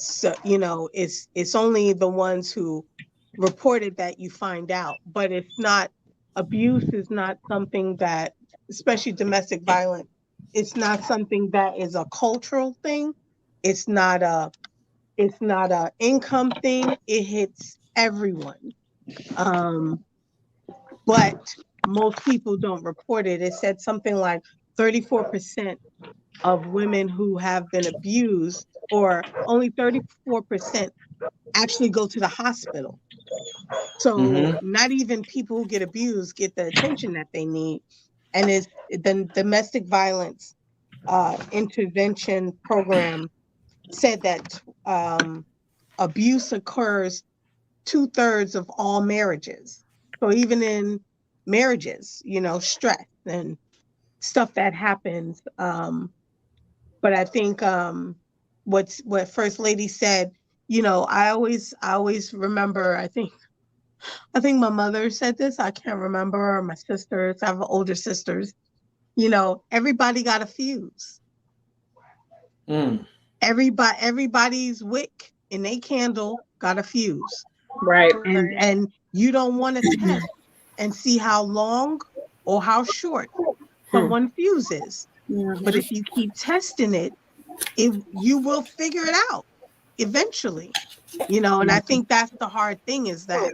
So, it's only the ones who report it that you find out, but it's not, abuse is not something that, especially domestic violence, it's not something that is a cultural thing. It's not a income thing. It hits everyone. Um, but most people don't report it. It said something like 34% of women who have been abused, or only 34% actually go to the hospital. So Hmm. not even people who get abused get the attention that they need. And it's the domestic violence intervention program said that abuse occurs 2/3 of all marriages. So even in marriages, stress and stuff that happens. But I think what First Lady said, I always remember. I think my mother said this. I can't remember. Or my sisters. I have older sisters. Everybody got a fuse. Mm. Everybody's wick and they candle got a fuse. Right. And you don't want to test and see how long or how short Hmm. someone fuse is. But if you keep testing it, you will figure it out eventually. And I think that's the hard thing is that,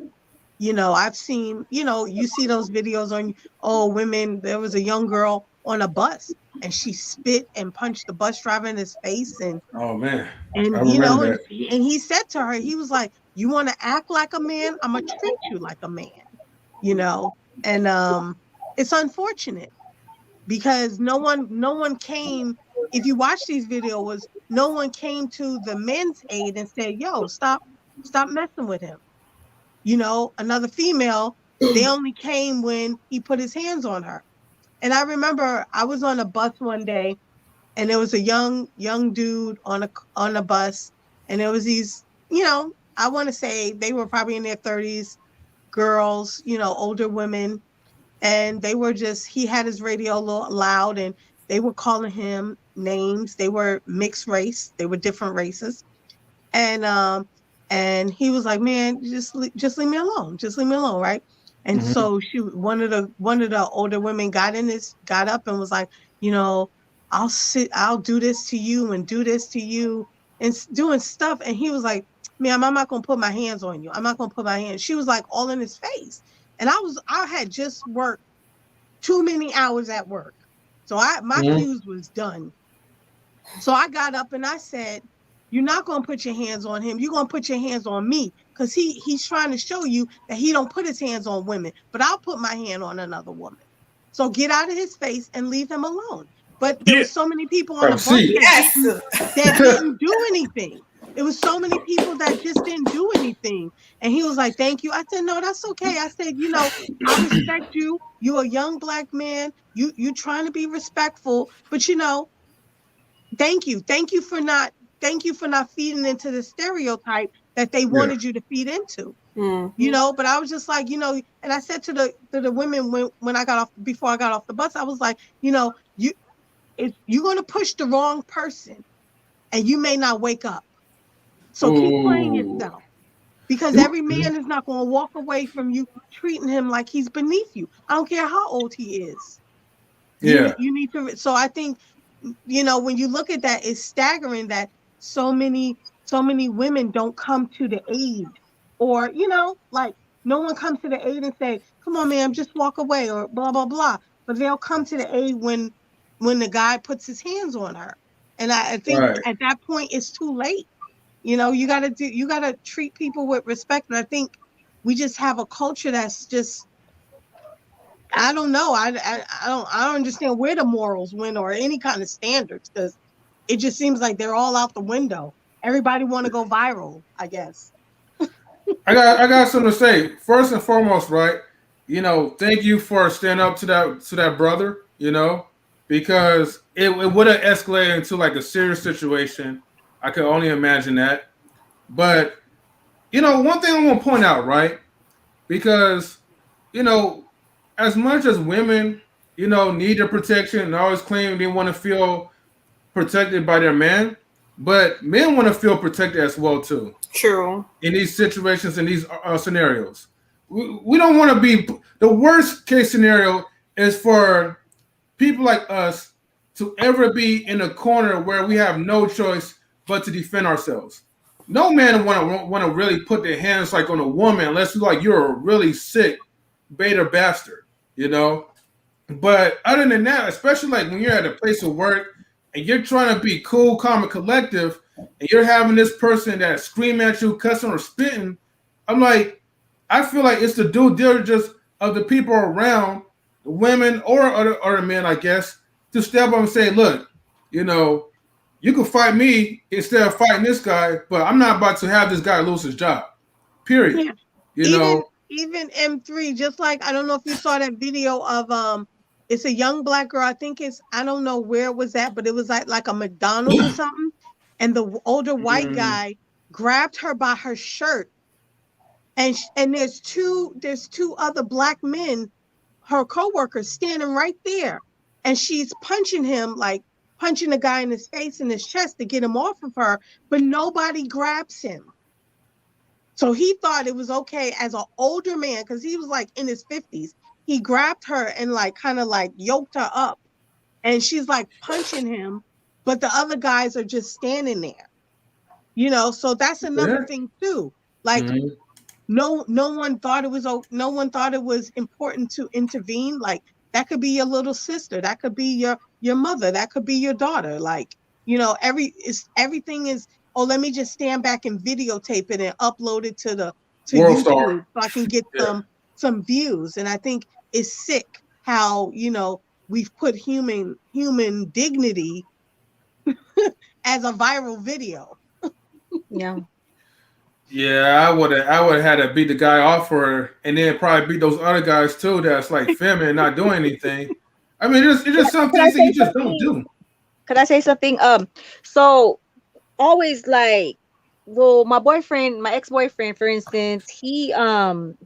I've seen, you see those videos on, oh, women, there was a young girl on a bus and she spit and punched the bus driver in his face. And, Oh man, I and, remember that. and he said to her, he was like, you want to act like a man? I'm going to treat you like a man, you know? And, it's unfortunate because no one came, if you watch these videos, no one came to the men's aid and said, yo, stop messing with him. Another female, they only came when he put his hands on her. And I remember I was on a bus one day and there was a young dude on a bus, and there was these, I want to say they were probably in their 30s, girls, older women, and they were just, he had his radio a little loud and they were calling him names. They were mixed race, they were different races. And he was like, man, just leave me alone, just leave me alone, right? And Hmm. so one of the older women got up and was like, you know I'll do this to you and do this to you, and doing stuff. And he was like, ma'am, I'm not gonna put my hands on you, I'm not gonna put my hands. She was like all in his face. And I had just worked too many hours at work, so my Hmm. fuse was done. So I got up and I said, you're not going to put your hands on him. You're going to put your hands on me, because he's trying to show you that he don't put his hands on women, but I'll put my hand on another woman. So get out of his face and leave him alone. But there Yeah. was so many people on Oh, the bus see. Yes. that didn't do anything. It was so many people that just didn't do anything. And he was like, thank you. I said, no, that's okay. I said, I respect you. You're a young black man. You trying to be respectful, but thank you for not feeding into the stereotype that they Yeah. wanted you to feed into. Mm-hmm. But I was just like, and I said to the women when I got off, before I got off the bus, I was like, you if you're going to push the wrong person and you may not wake up, so keep playing Oh. yourself, because every man is not going to walk away from you treating him like he's beneath you. I don't care how old he is. Yeah. You need to. So I think, when you look at that, it's staggering that so many women don't come to the aid, or like, no one comes to the aid and say, come on, man, just walk away, or blah blah blah. But they'll come to the aid when the guy puts his hands on her. And I think Right. at that point it's too late. You gotta treat people with respect. And I think we just have a culture that's just, I don't know. I don't understand where the morals went, or any kind of standards, because it just seems like they're all out the window. Everybody want to go viral, I guess. I got something to say. First and foremost, right? Thank you for standing up to that brother. Because it would have escalated into like a serious situation. I could only imagine that. But one thing I want to point out, right? Because you know, as much as women, need their protection and always claim they want to feel protected by their man, but men want to feel protected as well too True. in these situations, in these scenarios. We don't want to be, the worst case scenario is for people like us to ever be in a corner where we have no choice but to defend ourselves. No man want to really put their hands like on a woman unless you're a really sick beta bastard, you know. But other than that, especially like when you're at a place of work and you're trying to be cool, calm, and collective, and you're having this person that scream at you, cussing or spitting, I'm like, I feel like it's the due diligence of the people around, the women or other men, I guess, to step up and say, look, you can fight me instead of fighting this guy, but I'm not about to have this guy lose his job. Period. Yeah. You Even know, even M3, just like, I don't know if you saw that video of, it's a young black girl. I think I don't know where it was at, but it was like a McDonald's or something. And the older white mm, guy grabbed her by her shirt, and there's two other black men, her coworkers, standing right there. and she's punching him, like punching the guy in his face and his chest to get him off of her, but nobody grabs him. So he thought it was okay as an older man, because he was like in his 50s. He grabbed her and like kind of like yoked her up, and she's like punching him, but the other guys are just standing there. So that's another Yeah. thing too. Like Mm-hmm. no one thought it was important to intervene. Like that could be your little sister, that could be your mother, that could be your daughter. Like everything is, oh, let me just stand back and videotape it and upload it to World YouTube Star. so I can get Yeah. some views. And I think it's sick how we've put human dignity as a viral video. Yeah. Yeah, I would have had to beat the guy off for her, and then probably beat those other guys too. That's like filming and not doing anything. I mean, it's just some Could I things that say you just don't something? do. Could I say something? So always like, well, my boyfriend, my ex-boyfriend, for instance, he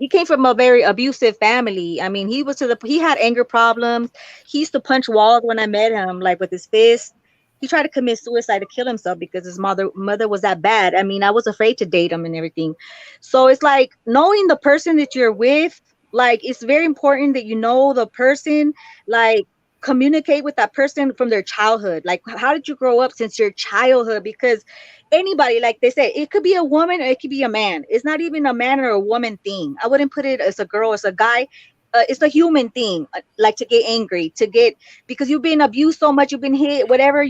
came from a very abusive family. I mean, he had anger problems. He used to punch walls when I met him, like with his fist. He tried to commit suicide to kill himself because his mother was that bad. I mean, I was afraid to date him and everything. So it's like knowing the person that you're with, like it's very important that you know the person, like communicate with that person from their childhood. Like how did you grow up since your childhood? Because anybody, like they say, it could be a woman or it could be a man. It's not even a man or a woman thing. I wouldn't put it as a girl, as a guy. It's a human thing, like to get angry, to get, because you've been abused so much, you've been hit, whatever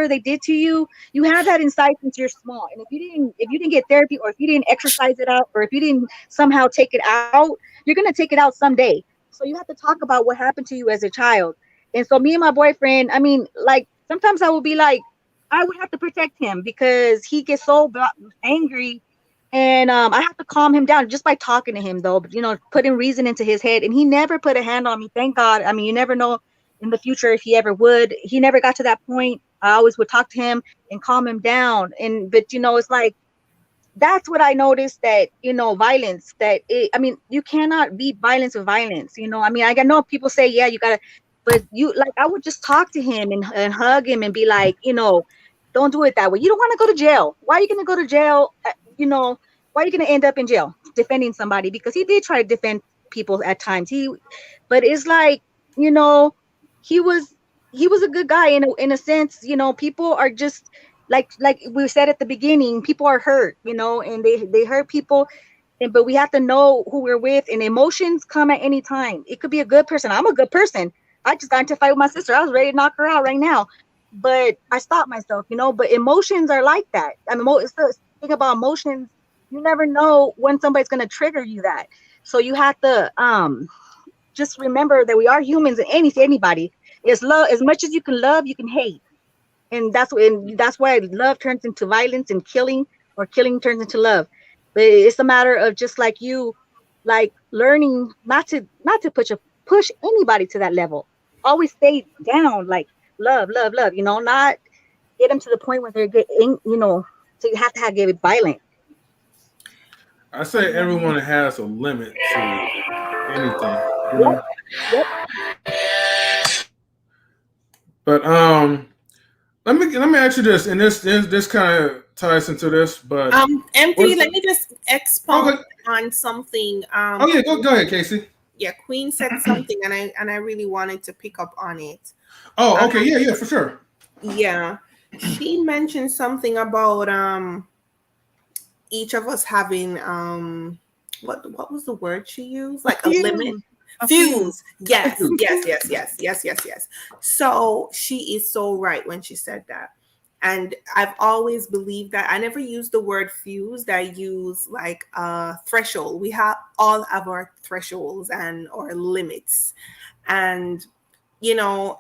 they did to you, you have that inside since you're small. And if you didn't get therapy, or if you didn't exercise it out, or if you didn't somehow take it out, you're gonna take it out someday. So you have to talk about what happened to you as a child. And so me and my boyfriend, I mean, like sometimes I would be like, I would have to protect him because he gets so angry, and I have to calm him down just by talking to him, though. But, putting reason into his head, and he never put a hand on me. Thank God. I mean, you never know in the future if he ever would. He never got to that point. I always would talk to him and calm him down. But it's like that's what I noticed, that violence, I mean, you cannot beat violence with violence. I mean, I know people say, yeah, you gotta, but you, like, I would just talk to him and hug him and be like, don't do it that way. You don't want to go to jail. Why are you going to go to jail? Why are you going to end up in jail defending somebody? Because he did try to defend people at times. But it's like, you know he was a good guy in a sense. People are just like we said at the beginning, people are hurt, and they hurt people. But we have to know who we're with, and emotions come at any time. It could be a good person. I'm a good person. I just got into a fight with my sister. I was ready to knock her out right now, but I stopped myself. But emotions are like that. I mean, it's the thing about emotions. You never know when somebody's going to trigger you that. So you have to just remember that we are humans, and anybody is love. As much as you can love, you can hate. And that's why love turns into violence and killing, or killing turns into love. But it's a matter of just like you, like learning not to push anybody to that level. Always stay down, like love, not get them to the point where they're so you have to get it violent. I say everyone has a limit to anything, Yep, yep. But let me ask you this, and this kind of ties into this, but Empty, what's let me just expound okay? on something. Oh yeah, go ahead, Casey. Yeah, Queen said something, and I really wanted to pick up on it. Oh, okay, yeah, for sure. Yeah, she mentioned something about each of us having what was the word she used? Like a limit. A Fuse. Thank Yes, you. yes. So she is so right when she said that. And I've always believed that. I never use the word fuse. I use like a threshold. We all have our thresholds and or limits. And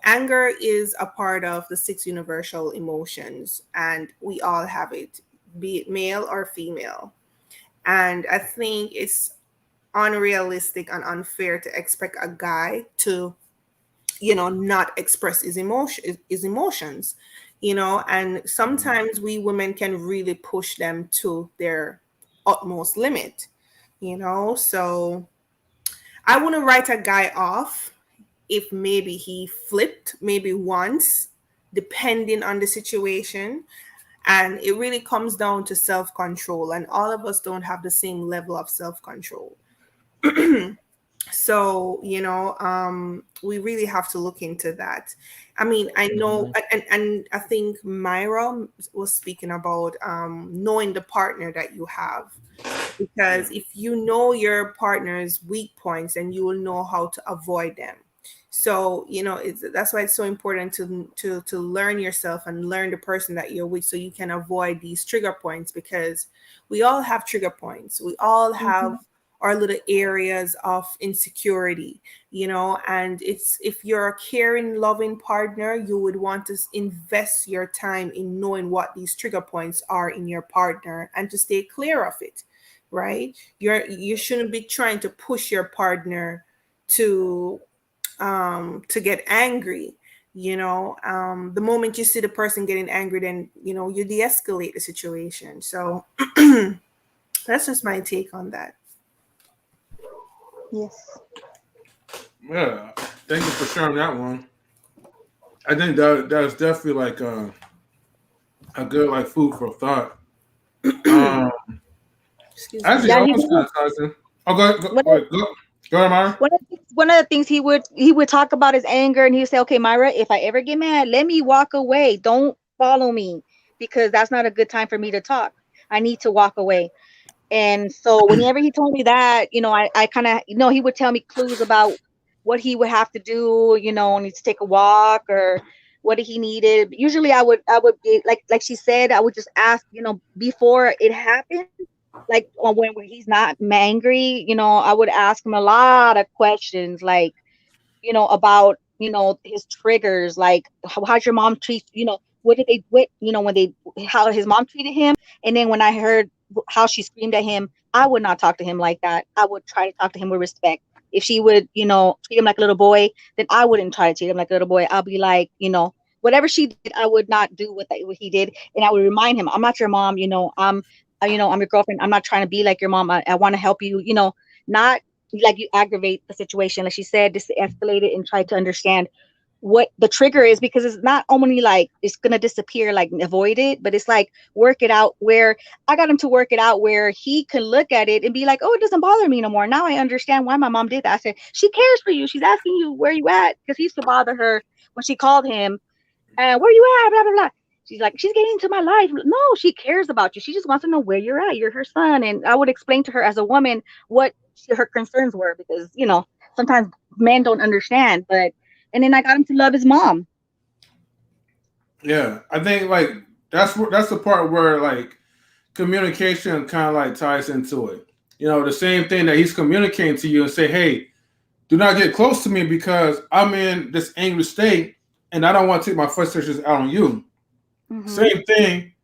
anger is a part of the six universal emotions, and we all have it, be it male or female. And I think it's unrealistic and unfair to expect a guy to not express his emotions. And sometimes we women can really push them to their utmost limit. So I wouldn't write a guy off if maybe he flipped maybe once, depending on the situation. And it really comes down to self-control, and all of us don't have the same level of self-control. So we really have to look into that. I mean, I know, Mhm. and I think Myra was speaking about knowing the partner that you have, Yeah. because if you know your partner's weak points, then you will know how to avoid them. So that's why it's so important to learn yourself and learn the person that you're with, so you can avoid these trigger points, because we all have trigger points. We all have Mhm. our little areas of insecurity, and it's, if you're a caring, loving partner, you would want to invest your time in knowing what these trigger points are in your partner and to stay clear of it, right? You shouldn't be trying to push your partner to get angry. The moment you see the person getting angry, then you de-escalate the situation. So that's just my take on that. Yes. Yeah, thank you for sharing that one. I think that's definitely like a good like food for thought. Um, Excuse me. actually, Yeah, I he was would. kind of talking. Oh, go, One of, wait, go ahead, Myra. one of the things he would talk about his anger, and he would say, "Okay, Myra, if I ever get mad, let me walk away. Don't follow me, because that's not a good time for me to talk. I need to walk away." And so whenever he told me that, I kind of, he would tell me clues about what he would have to do, need to take a walk, or what he needed. Usually I would be like she said, I would just ask, before it happened, like when he's not angry, I would ask him a lot of questions, like, about, his triggers, like how'd your mom treat, what did they, what, when they, how his mom treated him. And then when I heard how she screamed at him, I would not talk to him like that. I would try to talk to him with respect. If she would, treat him like a little boy, then I wouldn't try to treat him like a little boy. I'll be like, whatever she did, I would not do what he did. And I would remind him, I'm not your mom, I'm your girlfriend. I'm not trying to be like your mom. I want to help you, not like you aggravate the situation, like she said, just escalate it and try to understand what the trigger is, because it's not only like it's gonna disappear, like avoid it, but it's like work it out, where I got him to work it out where he can look at it and be like, oh, it doesn't bother me no more. Now I understand why my mom did that. I said, she cares for you. She's asking you where you at, because he used to bother her when she called him, and where you at, blah blah blah. She's like, she's getting into my life. No, she cares about you. She just wants to know where you're at. You're her son. And I would explain to her as a woman what her concerns were, because sometimes men don't understand. But and then I got him to love his mom. Yeah, I think like that's the part where like communication kind of like ties into it. The same thing that he's communicating to you and say, "Hey, do not get close to me because I'm in this angry state and I don't want to take my frustrations out on you." Mm-hmm. Same thing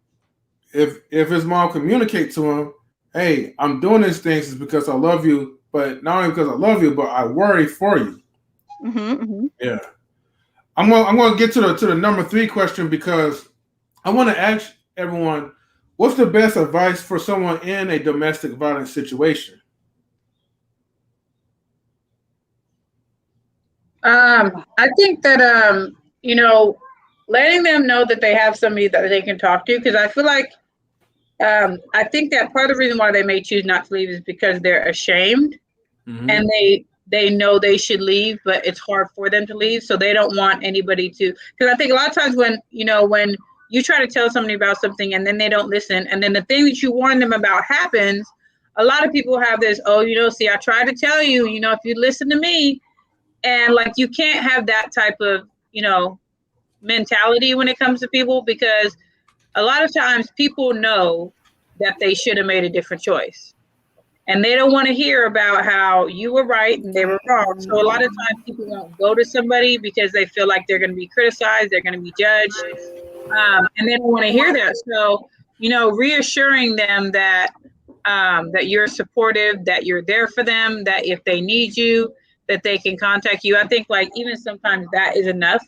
if his mom communicate to him, "Hey, I'm doing these things is because I love you, but not only because I love you, but I worry for you." Mm-hmm. Mm-hmm. Yeah, I'm going to get to the number three question because I want to ask everyone, what's the best advice for someone in a domestic violence situation? I think that letting them know that they have somebody that they can talk to, because I feel like I think that part of the reason why they may choose not to leave is because they're ashamed, Mm-hmm. and they know they should leave, but it's hard for them to leave, so they don't want anybody to. Because I think a lot of times when you try to tell somebody about something and then they don't listen, and then the thing that you warn them about happens, a lot of people have this, oh, see, I tried to tell you, if you listen to me. And like, you can't have that type of mentality when it comes to people, because a lot of times people know that they should have made a different choice, and they don't want to hear about how you were right and they were wrong. So a lot of times people won't go to somebody because they feel like they're going to be criticized, they're going to be judged, and they don't want to hear that. So reassuring them that you're supportive, that you're there for them, that if they need you, that they can contact you. I think like even sometimes that is enough.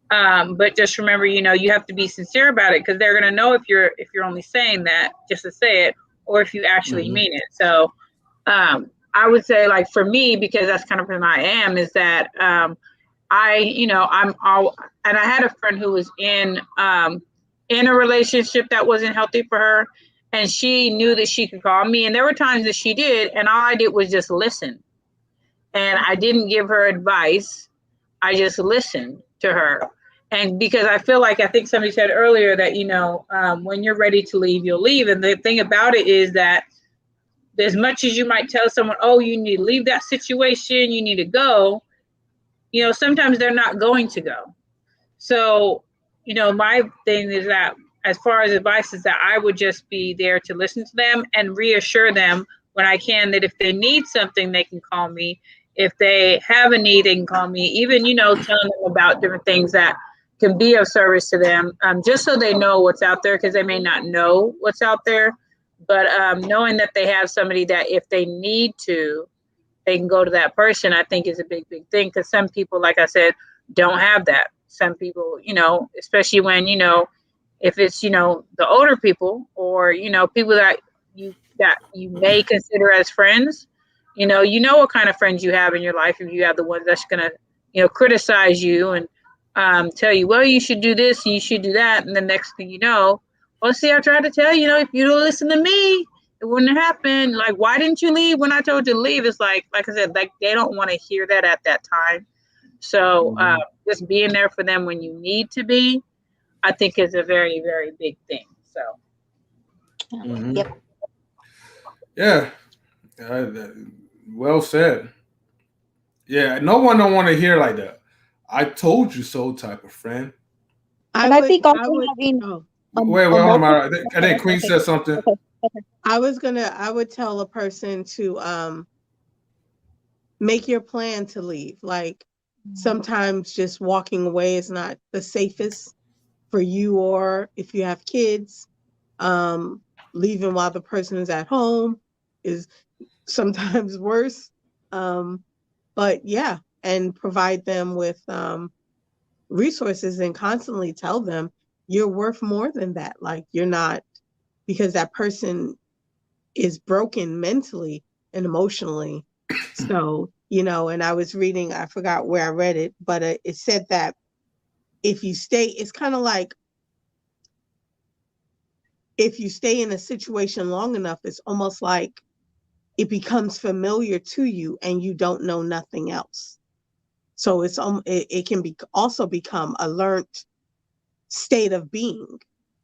But just remember, you have to be sincere about it, because they're going to know if you're only saying that just to say it, or if you actually Mm-hmm. mean it. So I would say, like, for me, because that's kind of who I am, is that I'm all, and I had a friend who was in a relationship that wasn't healthy for her, and she knew that she could call me, and there were times that she did, and all I did was just listen, and I didn't give her advice. I just listened to her. And because I think somebody said earlier that, when you're ready to leave, you'll leave. And the thing about it is that as much as you might tell someone, oh, you need to leave that situation, you need to go, sometimes they're not going to go. So, my thing is that as far as advice is that I would just be there to listen to them and reassure them when I can that if they need something, they can call me. If they have a need, they can call me. Even, telling them about different things that can be of service to them, just so they know what's out there because they may not know what's out there. But knowing that they have somebody that if they need to, they can go to that person, I think is a big, big thing. Because some people, like I said, don't have that. Some people, especially when, if it's, the older people or, people that you may consider as friends, what kind of friends you have in your life. If you have the ones that's gonna, criticize you and tell you, well, you should do this and you should do that, and the next thing you know, well, see, I tried to tell you, if you don't listen to me, it wouldn't happen. Like, why didn't you leave when I told you to leave? It's like I said, like they don't want to hear that at that time. So just being there for them when you need to be, I think is a very, very big thing. So Mm-hmm. Yep. Yeah. Well said. Yeah. No one don't want to hear like that. I told you so type of friend. I And I would, think also I would, having oh, Wait, hold on, emotional. Myra. I think Queen Okay, said something. okay, okay. I would tell a person to, make your plan to leave. Like sometimes just walking away is not the safest for you, or if you have kids, um, leaving while the person is at home is sometimes worse. Um, but yeah, and provide them with resources and constantly tell them you're worth more than that. Like you're not, because that person is broken mentally and emotionally. So, and I was reading, I forgot where I read it, but it said that if you stay, it's kind of like if you stay in a situation long enough, it's almost like it becomes familiar to you and you don't know nothing else. So it can be also become a learned state of being,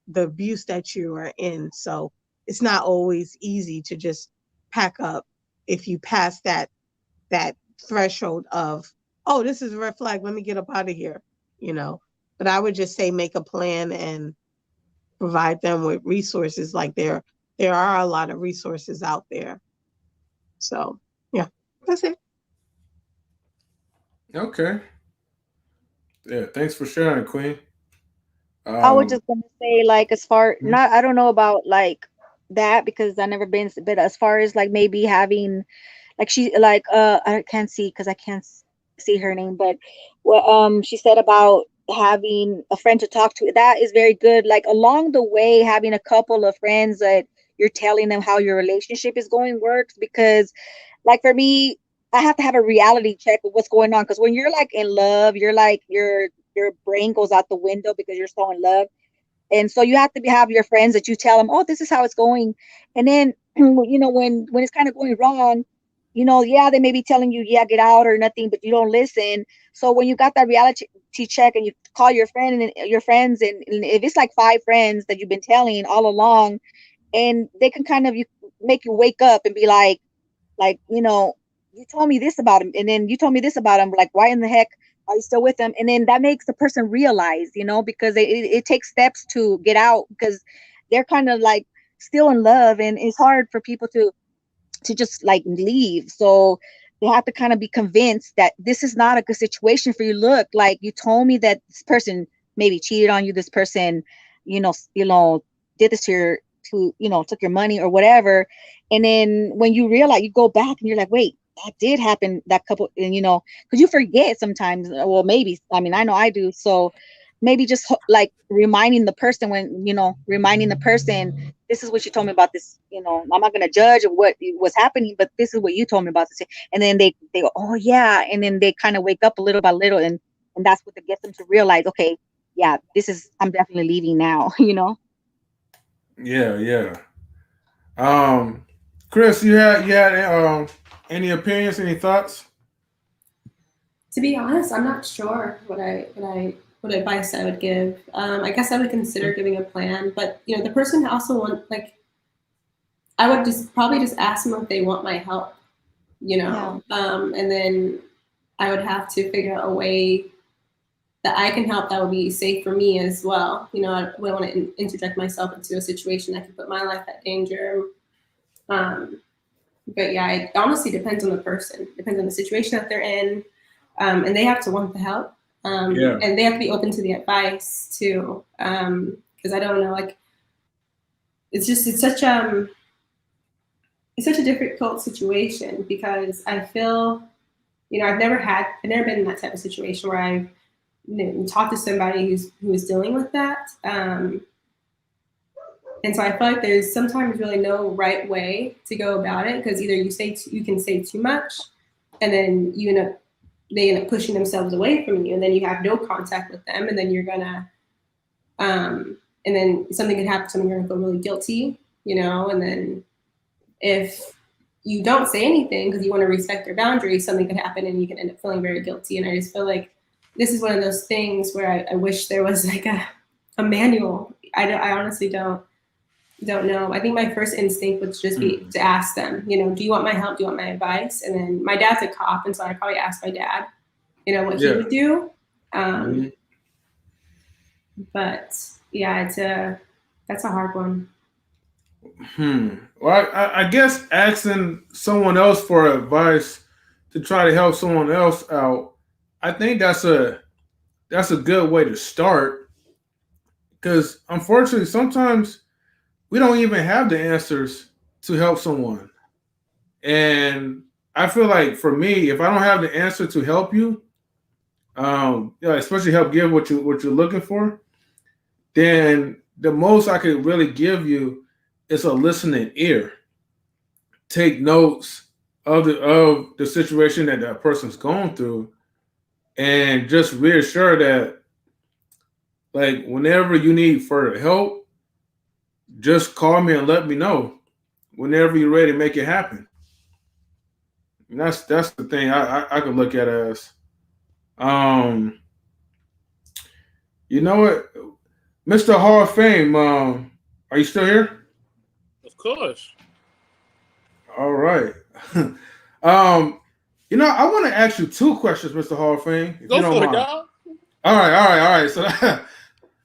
the abuse that you are in. So it's not always easy to just pack up if you pass that threshold of, oh, this is a red flag, let me get up out of here, you know. But I would just say make a plan and provide them with resources. Like there are a lot of resources out there. So yeah, that's it. Okay. Yeah. Thanks for sharing, Queen. I was Um. just gonna say, like, as far hmm, not, I don't know about like that because I never been, but as far as like maybe having, like she, like, I can't see because I can't see her name, but what she said about having a friend to talk to. That is very good. Like along the way, having a couple of friends that you're telling them how your relationship is going works because, like for me, I have to have a reality check of what's going on because when you're like in love, you're like your brain goes out the window because you're so in love, and so you have to have your friends that you tell them, oh, this is how it's going, and then when it's kind of going wrong, yeah, they may be telling you, yeah, get out or nothing, but you don't listen. So when you got that reality check and you call your friend and your friends, and if it's like five friends that you've been telling all along, and they can kind of make you wake up and be like, you told me this about him, and then you told me this about him. Like, why in the heck are you still with him? And then that makes the person realize, because it takes steps to get out because they're kind of like still in love, and it's hard for people to just like leave. So they have to kind of be convinced that this is not a good situation for you. Look, like you told me that this person maybe cheated on you. This person, did this to took your money or whatever. And then when you realize, you go back and you're like, wait, that did happen that couple, and because you forget sometimes. Well, maybe, I mean, I know I do. So maybe just like reminding the person reminding the person, this is what you told me about this. I'm not going to judge what was happening, but this is what you told me about this. And then they go, oh yeah. And then they kind of wake up a little by little, and and that's what gets them to realize, okay, yeah, I'm definitely leaving now. Yeah, yeah. Chris, you had any opinions, any thoughts? To be honest, I'm not sure what advice I would give. I guess I would consider giving a plan, but the person also I would just probably just ask them if they want my help, Yeah. and then I would have to figure out a way that I can help that would be safe for me as well. I wouldn't want to interject myself into a situation that could put my life at danger. Um, but yeah, it honestly depends on the person, depends on the situation that they're in, and they have to want the help, Yeah. and they have to be open to the advice too. Because I don't know, like it's such a difficult situation because I feel, I've never been in that type of situation where I've talked to somebody who's dealing with that. And so I feel like there's sometimes really no right way to go about it because either you can say too much, and then they end up pushing themselves away from you, and then you have no contact with them, and then you're gonna, and then something could happen, something you're gonna feel really guilty, and then if you don't say anything because you want to respect their boundaries, something could happen, and you can end up feeling very guilty. And I just feel like this is one of those things where I wish there was like a manual. I honestly don't know. I think my first instinct would just be to ask them, do you want my help? Do you want my advice? And then my dad's a cop, and so I'd probably ask my dad, what he would do. But yeah, that's a hard one. Well, I guess asking someone else for advice to try to help someone else out, I think that's a good way to start. Because unfortunately, sometimes we don't even have the answers to help someone. And I feel like for me, if I don't have the answer to help you, especially help give what you're looking for, then the most I could really give you is a listening ear. Take notes of the situation that that person's going through, and just reassure that like whenever you need further help, just call me and let me know whenever you're ready to make it happen. And that's the thing I could look at as um you know what, Mr. Hall of Fame, are you still here? Of course. All right. I want to ask you two questions, Mr. Hall of Fame, if you Go don't for it, mind. dog. All right.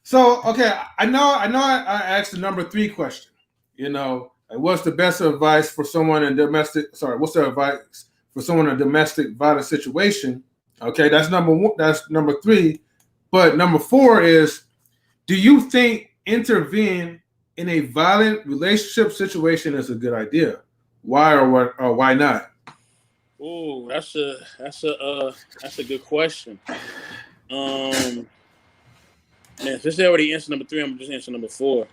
So okay, I asked the number three question. Like, what's the best advice for someone in domestic? Sorry, what's the advice for someone in a domestic violence situation? Okay, that's number one. That's number three. But number four is, do you think intervene in a violent relationship situation is a good idea? Why or why not? Oh, that's a good question. Um, Man, since they already answered number three, I'm just answering number four.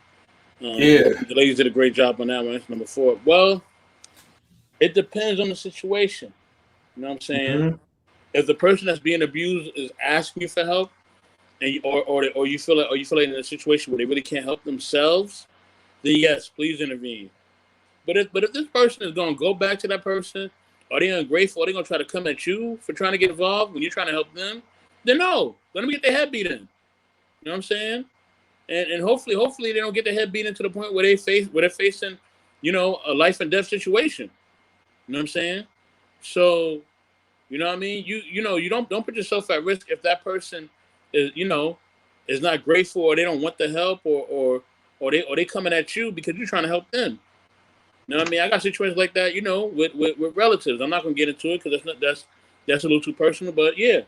Yeah. The ladies did a great job on that one. Answer number four. Well, it depends on the situation. You know what I'm saying? Mm-hmm. If the person that's being abused is asking you for help, and or you feel like in a situation where they really can't help themselves, then yes, please intervene. But if this person is gonna go back to that person, are they ungrateful? Are they gonna try to come at you for trying to get involved when you're trying to help them? Then no, let them get their head beat in. You know what I'm saying? And hopefully they don't get their head beaten to the point where they're facing, a life and death situation. You know what I'm saying? So, you know what I mean? You don't put yourself at risk if that person is not grateful, or they don't want the help, or they coming at you because you're trying to help them. You know what I mean? I got situations like that, with relatives. I'm not gonna get into it because that's a little too personal, but yeah.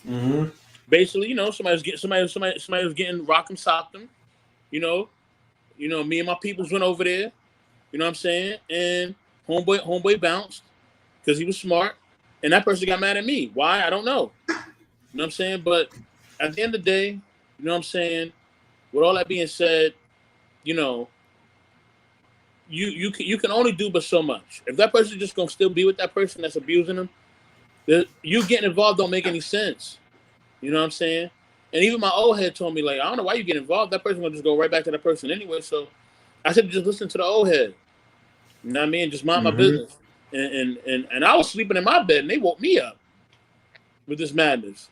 Mm-hmm. Basically, somebody was getting rock'em sock'em, you know. Me and my peoples went over there, you know what I'm saying? And homeboy bounced because he was smart, and that person got mad at me. Why? I don't know. You know what I'm saying? But at the end of the day, you know what I'm saying? With all that being said, you know, you can only do but so much. If that person just gonna still be with that person that's abusing them, you getting involved don't make any sense. You know what I'm saying? And even my old head told me, like, I don't know why you get involved. That person gonna just go right back to that person anyway. So I should just listen to the old head. You know what I mean? Just mind my Mm-hmm. business. And I was sleeping in my bed and they woke me up with this madness.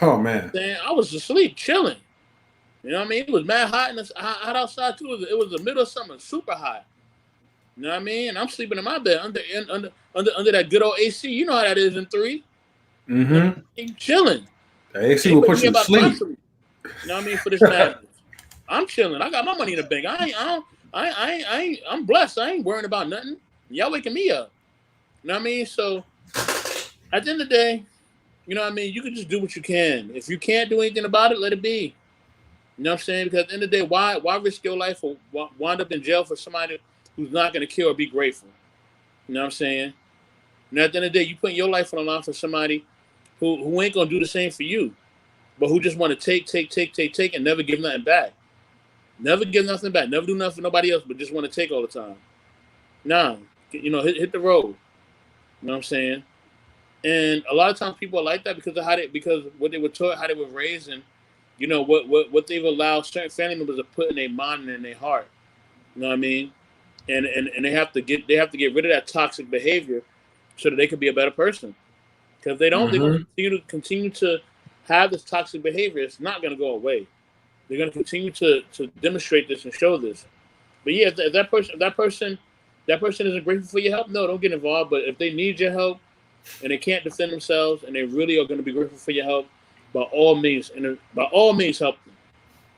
Oh man. Saying I was asleep, chilling. You know what I mean? It was mad hot and hot outside too. It was the middle of summer, super hot. You know what I mean? And I'm sleeping in my bed under that good old AC. You know how that is in three. You know Mm-hmm. what I mean? Chilling. The AC They will wake put me you up to out of my sleep. sleep. You know what I mean? For this madness. I'm chilling. I got my money in the bank. I'm blessed. I ain't worrying about nothing. Y'all waking me up. You know what I mean? So at the end of the day, you know what I mean? You can just do what you can. If you can't do anything about it, let it be. You know what I'm saying? Because at the end of the day, why risk your life or wind up in jail for somebody who's not going to care or be grateful? You know what I'm saying? And at the end of the day, you putting your life on the line for somebody who ain't going to do the same for you, but who just want to take, and never give nothing back. Never give nothing back. Never do nothing for nobody else, but just want to take all the time. Nah, hit the road. You know what I'm saying? And a lot of times people are like that because of because what they were taught, how they were raised, and what they've allowed certain family members to put in their mind and in their heart. You know what I mean? And they have to get rid of that toxic behavior so that they can be a better person. Because if they don't, they're going to Mm-hmm. continue to have this toxic behavior. It's not going to go away. They're going to continue to demonstrate this and show this. But yeah, if that person isn't grateful for your help, no, don't get involved. But if they need your help and they can't defend themselves and they really are going to be grateful for your help, by all means help them.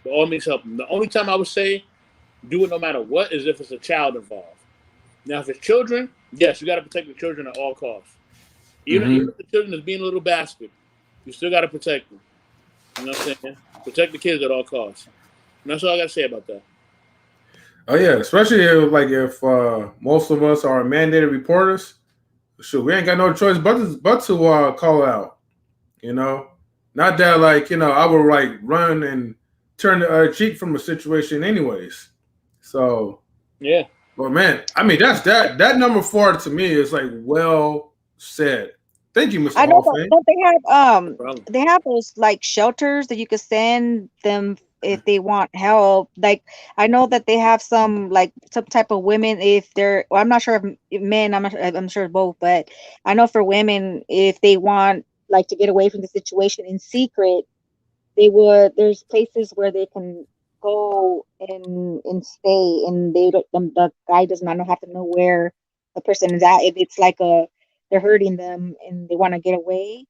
By all means help them. The only time I would say do it no matter what is if it's a child involved. Now, if it's children, yes, you got to protect the children at all costs. Even Mm-hmm. if the children is being a little bastard, you still got to protect them. You know what I'm saying? Protect the kids at all costs. And that's all I got to say about that. Oh yeah, especially if most of us are mandated reporters. Sure, we ain't got no choice but to call out. You know, not that like I would like run and turn the cheek from a situation anyways. So, Yeah. but man, I mean that number four to me is like well said. Thank you, Mr. I know, Hall but Fame. don't No problem. they have those like shelters that you could send them if they want help. Like I know that they have some type of women if they're well, I'm not sure if men, I'm sure both, but I know for women if they want like to get away from the situation in secret, there's places where they can go and stay and the guy does not know have to know where the person is at if it's like a they're hurting them and they want to get away,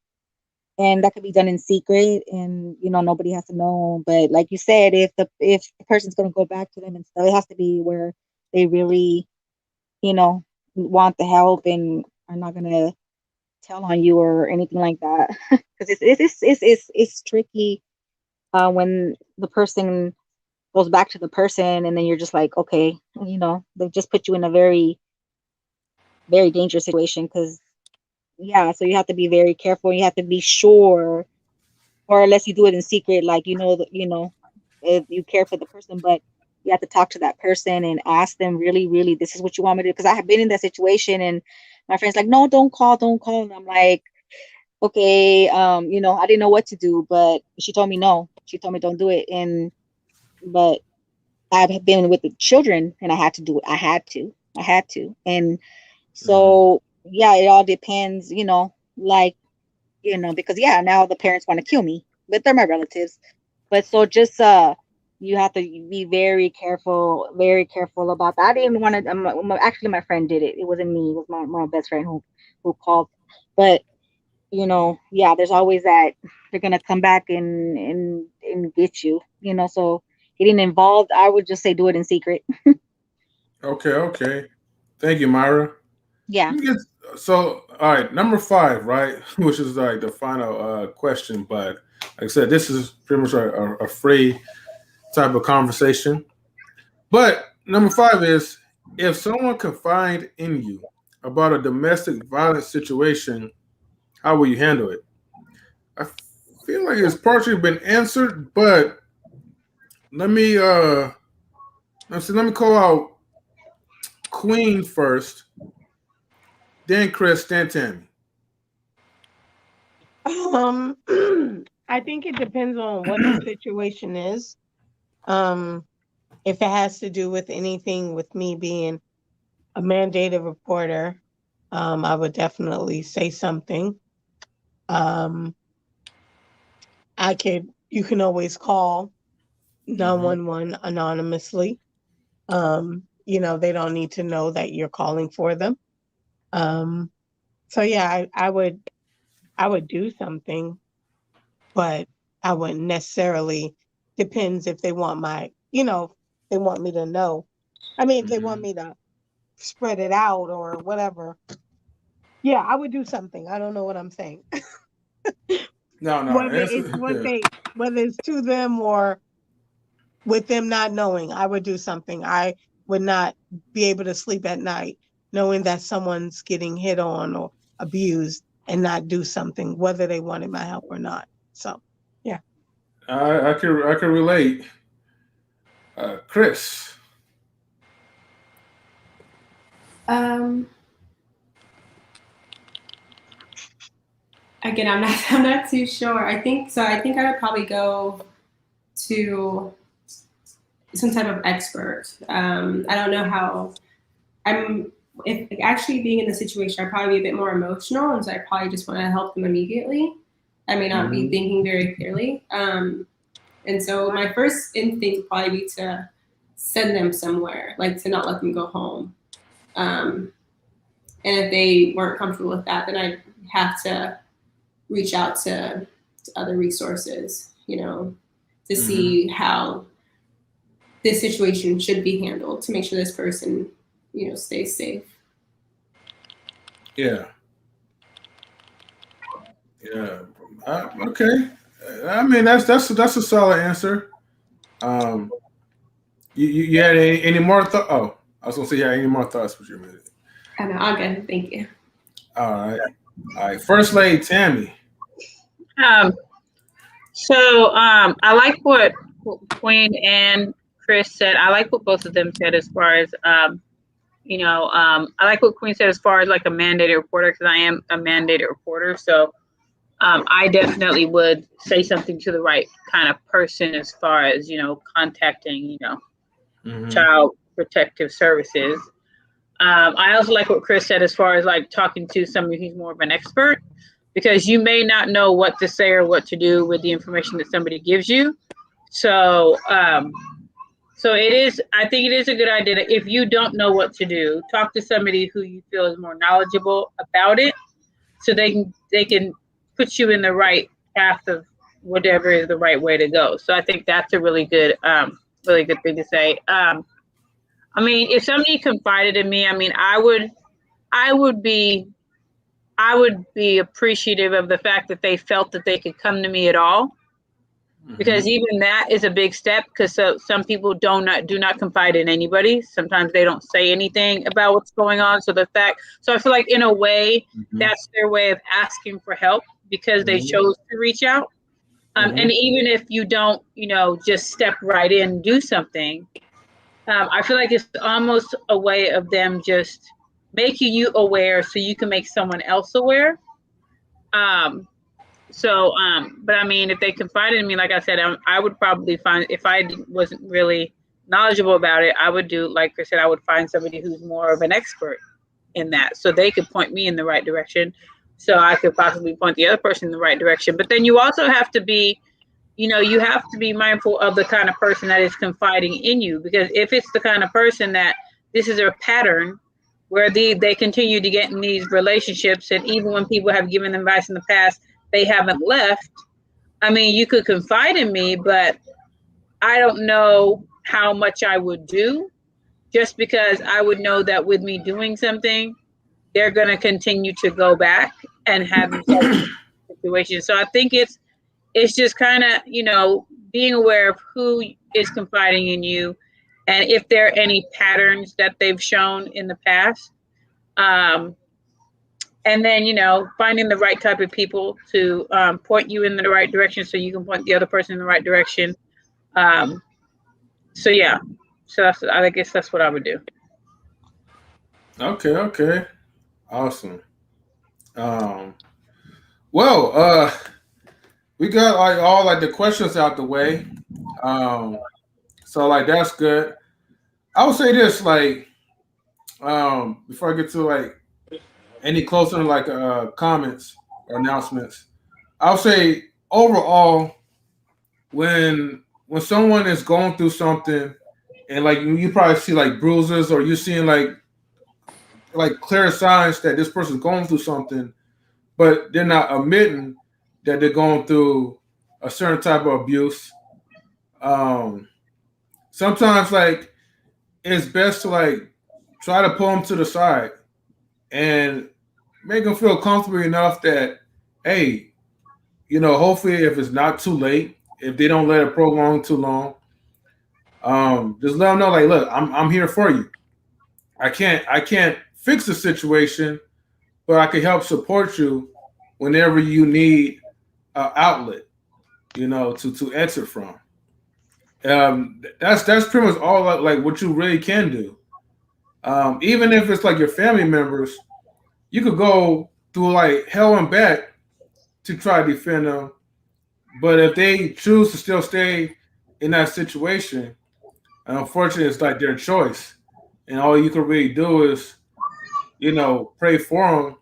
and that could be done in secret and nobody has to know. But like you said, if the person's going to go back to them and stuff, it has to be where they really you know want the help and are not going to tell on you or anything like that because it's tricky when the person goes back to the person and then you're just like okay, they just put you in a very very dangerous situation because yeah, so you have to be very careful, you have to be sure, or unless you do it in secret, like if you care for the person, but you have to talk to that person and ask them really, really, this is what you want me to do. Because I have been in that situation, and my friend's like, no, don't call, and I'm like, okay, I didn't know what to do, but she told me no, she told me don't do it, and but I've been with the children, and I had to do it, I had to, and Mm-hmm. so yeah, it all depends, like because yeah, now the parents want to kill me, but they're my relatives. But so just you have to be very careful about that. I didn't want to. Actually, my friend did it. It wasn't me. It was my best friend who called. But yeah, there's always that they're gonna come back and get you. So getting involved, I would just say do it in secret. Okay, okay. Thank you, Myra. Yeah. Let me get so all right, number five, right, which is like the final question. But like I said, this is pretty much a free type of conversation. But number five is if someone confide in you about a domestic violence situation, how will you handle it? I feel like it's partially been answered, but let me let me call out Queen first, then Chris, then Tammy. Um, I think it depends on what the situation is. Um, if it has to do with anything with me being a mandated reporter, I would definitely say something. Um, you can always call Mm-hmm. 911 anonymously. They don't need to know that you're calling for them. Um, so yeah, I would do something, but I wouldn't necessarily depends if they want they want me to know. I mean, if they want Mm-hmm. me to spread it out or whatever. Yeah, I would do something. I don't know what I'm saying. No, no, whether it's it's what yeah. they whether it's to them or with them not knowing, I would do something. I would not be able to sleep at night knowing that someone's getting hit on or abused and not do something, whether they wanted my help or not. So, yeah. I can relate. Chris. Um, again, I'm not I'm not too sure. I think so. I think I would probably go to some type of expert. I don't know how I'm. If actually being in the situation, I'd probably be a bit more emotional, and so I probably just want to help them immediately. I may not be Mm-hmm. thinking very clearly. And so my first instinct would probably be to send them somewhere, like to not let them go home. Um, and if they weren't comfortable with that, then I'd have to reach out to other resources, to Mm-hmm. see how this situation should be handled to make sure this person, stays safe. Yeah, yeah. Okay. I mean, that's a solid answer. Um, you had any more thought? Oh, I was gonna say, yeah, any more thoughts? But you a minute. I know, I'll get it. Thank you. All right, all right. First Lady Tammy. Um, I like what Queen and Chris said. I like what both of them said as far as I like what Queen said as far as like a mandated reporter because I am a mandated reporter. So I definitely would say something to the right kind of person as far as contacting Mm-hmm. child protective services. I also like what Chris said as far as like talking to somebody who's more of an expert because you may not know what to say or what to do with the information that somebody gives you. So, so it is. I think it is a good idea that if you don't know what to do, talk to somebody who you feel is more knowledgeable about it, so they can put you in the right path of whatever is the right way to go. So I think that's a really good thing to say. I mean, if somebody confided in me, I mean, I would be I would be appreciative of the fact that they felt that they could come to me at all Mm-hmm. because even that is a big step because some people do not confide in anybody. Sometimes they don't say anything about what's going on. So I feel like in a way Mm-hmm. that's their way of asking for help because they Mm-hmm. chose to reach out. And Mm-hmm. even if you don't, just step right in and do something, I feel like it's almost a way of them just making you aware so you can make someone else aware. Um, but I mean, if they confided in me, like I said, I would probably find if I wasn't really knowledgeable about it, I would do like I said, I would find somebody who's more of an expert in that, so they could point me in the right direction, so I could possibly point the other person in the right direction. But then you also have to be, you have to be mindful of the kind of person that is confiding in you, because if it's the kind of person that this is a pattern where they continue to get in these relationships, and even when people have given them advice in the past, they haven't left. I mean, you could confide in me, but I don't know how much I would do just because I would know that with me doing something, they're going to continue to go back and have themselves in a situation. So I think it's just kind of being aware of who is confiding in you and if there are any patterns that they've shown in the past, um, and then finding the right type of people to point you in the right direction so you can point the other person in the right direction. um, so yeah, so I guess that's what I would do. Okay. Okay. Awesome. Um. Well. we got like all like the questions out the way. Um, so like that's good. I would say this like before I get to like any closer like comments or announcements. I'll say overall when someone is going through something and like you probably see like bruises or you're seeing like clear signs that this person's going through something, but they're not admitting that they're going through a certain type of abuse. Um, Sometimes like it's best to like try to pull them to the side and make them feel comfortable enough that hey, hopefully if it's not too late, if they don't let it prolong too long, just let them know like, look, I'm here for you. I can't fix the situation, but I can help support you whenever you need an outlet, to exit from. That's pretty much all like what you really can do. Even if it's like your family members, you could go through like hell and back to try to defend them. But if they choose to still stay in that situation, unfortunately, it's like their choice, and all you can really do is, pray for them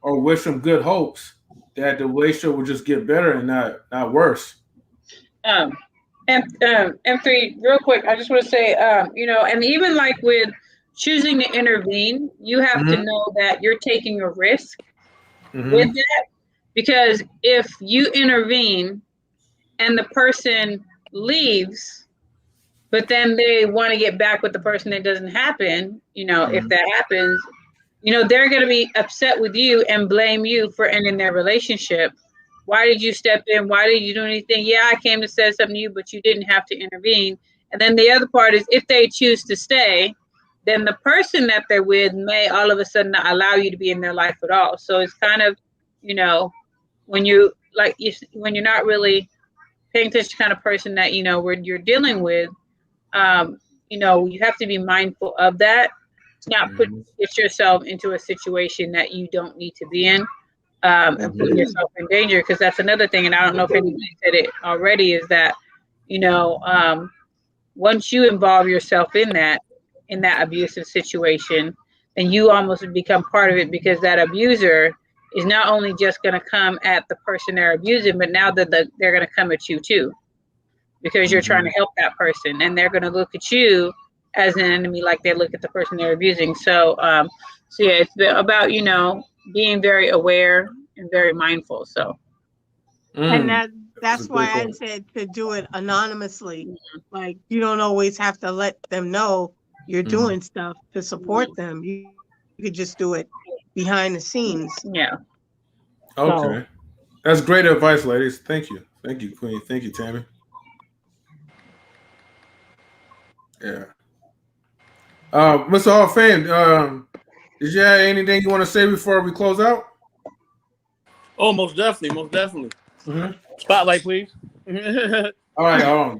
or wish them good hopes that the relationship will just get better and not worse. Um, M3, real quick, I just want to say, and even like with choosing to intervene, you have to Hmm. know that you're taking a risk with Hmm. that, because if you intervene and the person leaves, but then they want to get back with the person, that doesn't happen, if Hmm. that happens, they're going to be upset with you and blame you for ending their relationship. Why did you step in? Why did you do anything? Yeah, I came to say something to you, but you didn't have to intervene. And then the other part is, if they choose to stay, then the person that they're with may all of a sudden not allow you to be in their life at all. So it's kind of, you know, when when you're not really paying attention to the kind of person that where you're dealing with, um, you have to be mindful of that, to not Hmm. get yourself into a situation that you don't need to be in, and putting Hmm. yourself in danger. Because that's another thing, and I don't know if anybody said it already, is that you know um, once you involve yourself in that abusive situation, then you almost become part of it, because that abuser is not only just going to come at the person they're abusing, but now that they're going to come at you too, because you're trying Hmm. to help that person, and they're going to look at you as an enemy like they look at the person they're abusing. So yeah, it's about being very aware and very mindful. So And Mm. That's a that's why great I point. said to do it anonymously. Like you don't always have to let them know you're Hmm. doing stuff to support them. You could just do it behind the scenes. yeah. So Okay, that's great advice, ladies. Thank you, Queen. Thank you, Tammy. Yeah. Mr. Hall of Fame, did you have anything you want to say before we close out? Oh, most definitely, most definitely. Hmm. Spotlight, please. All right.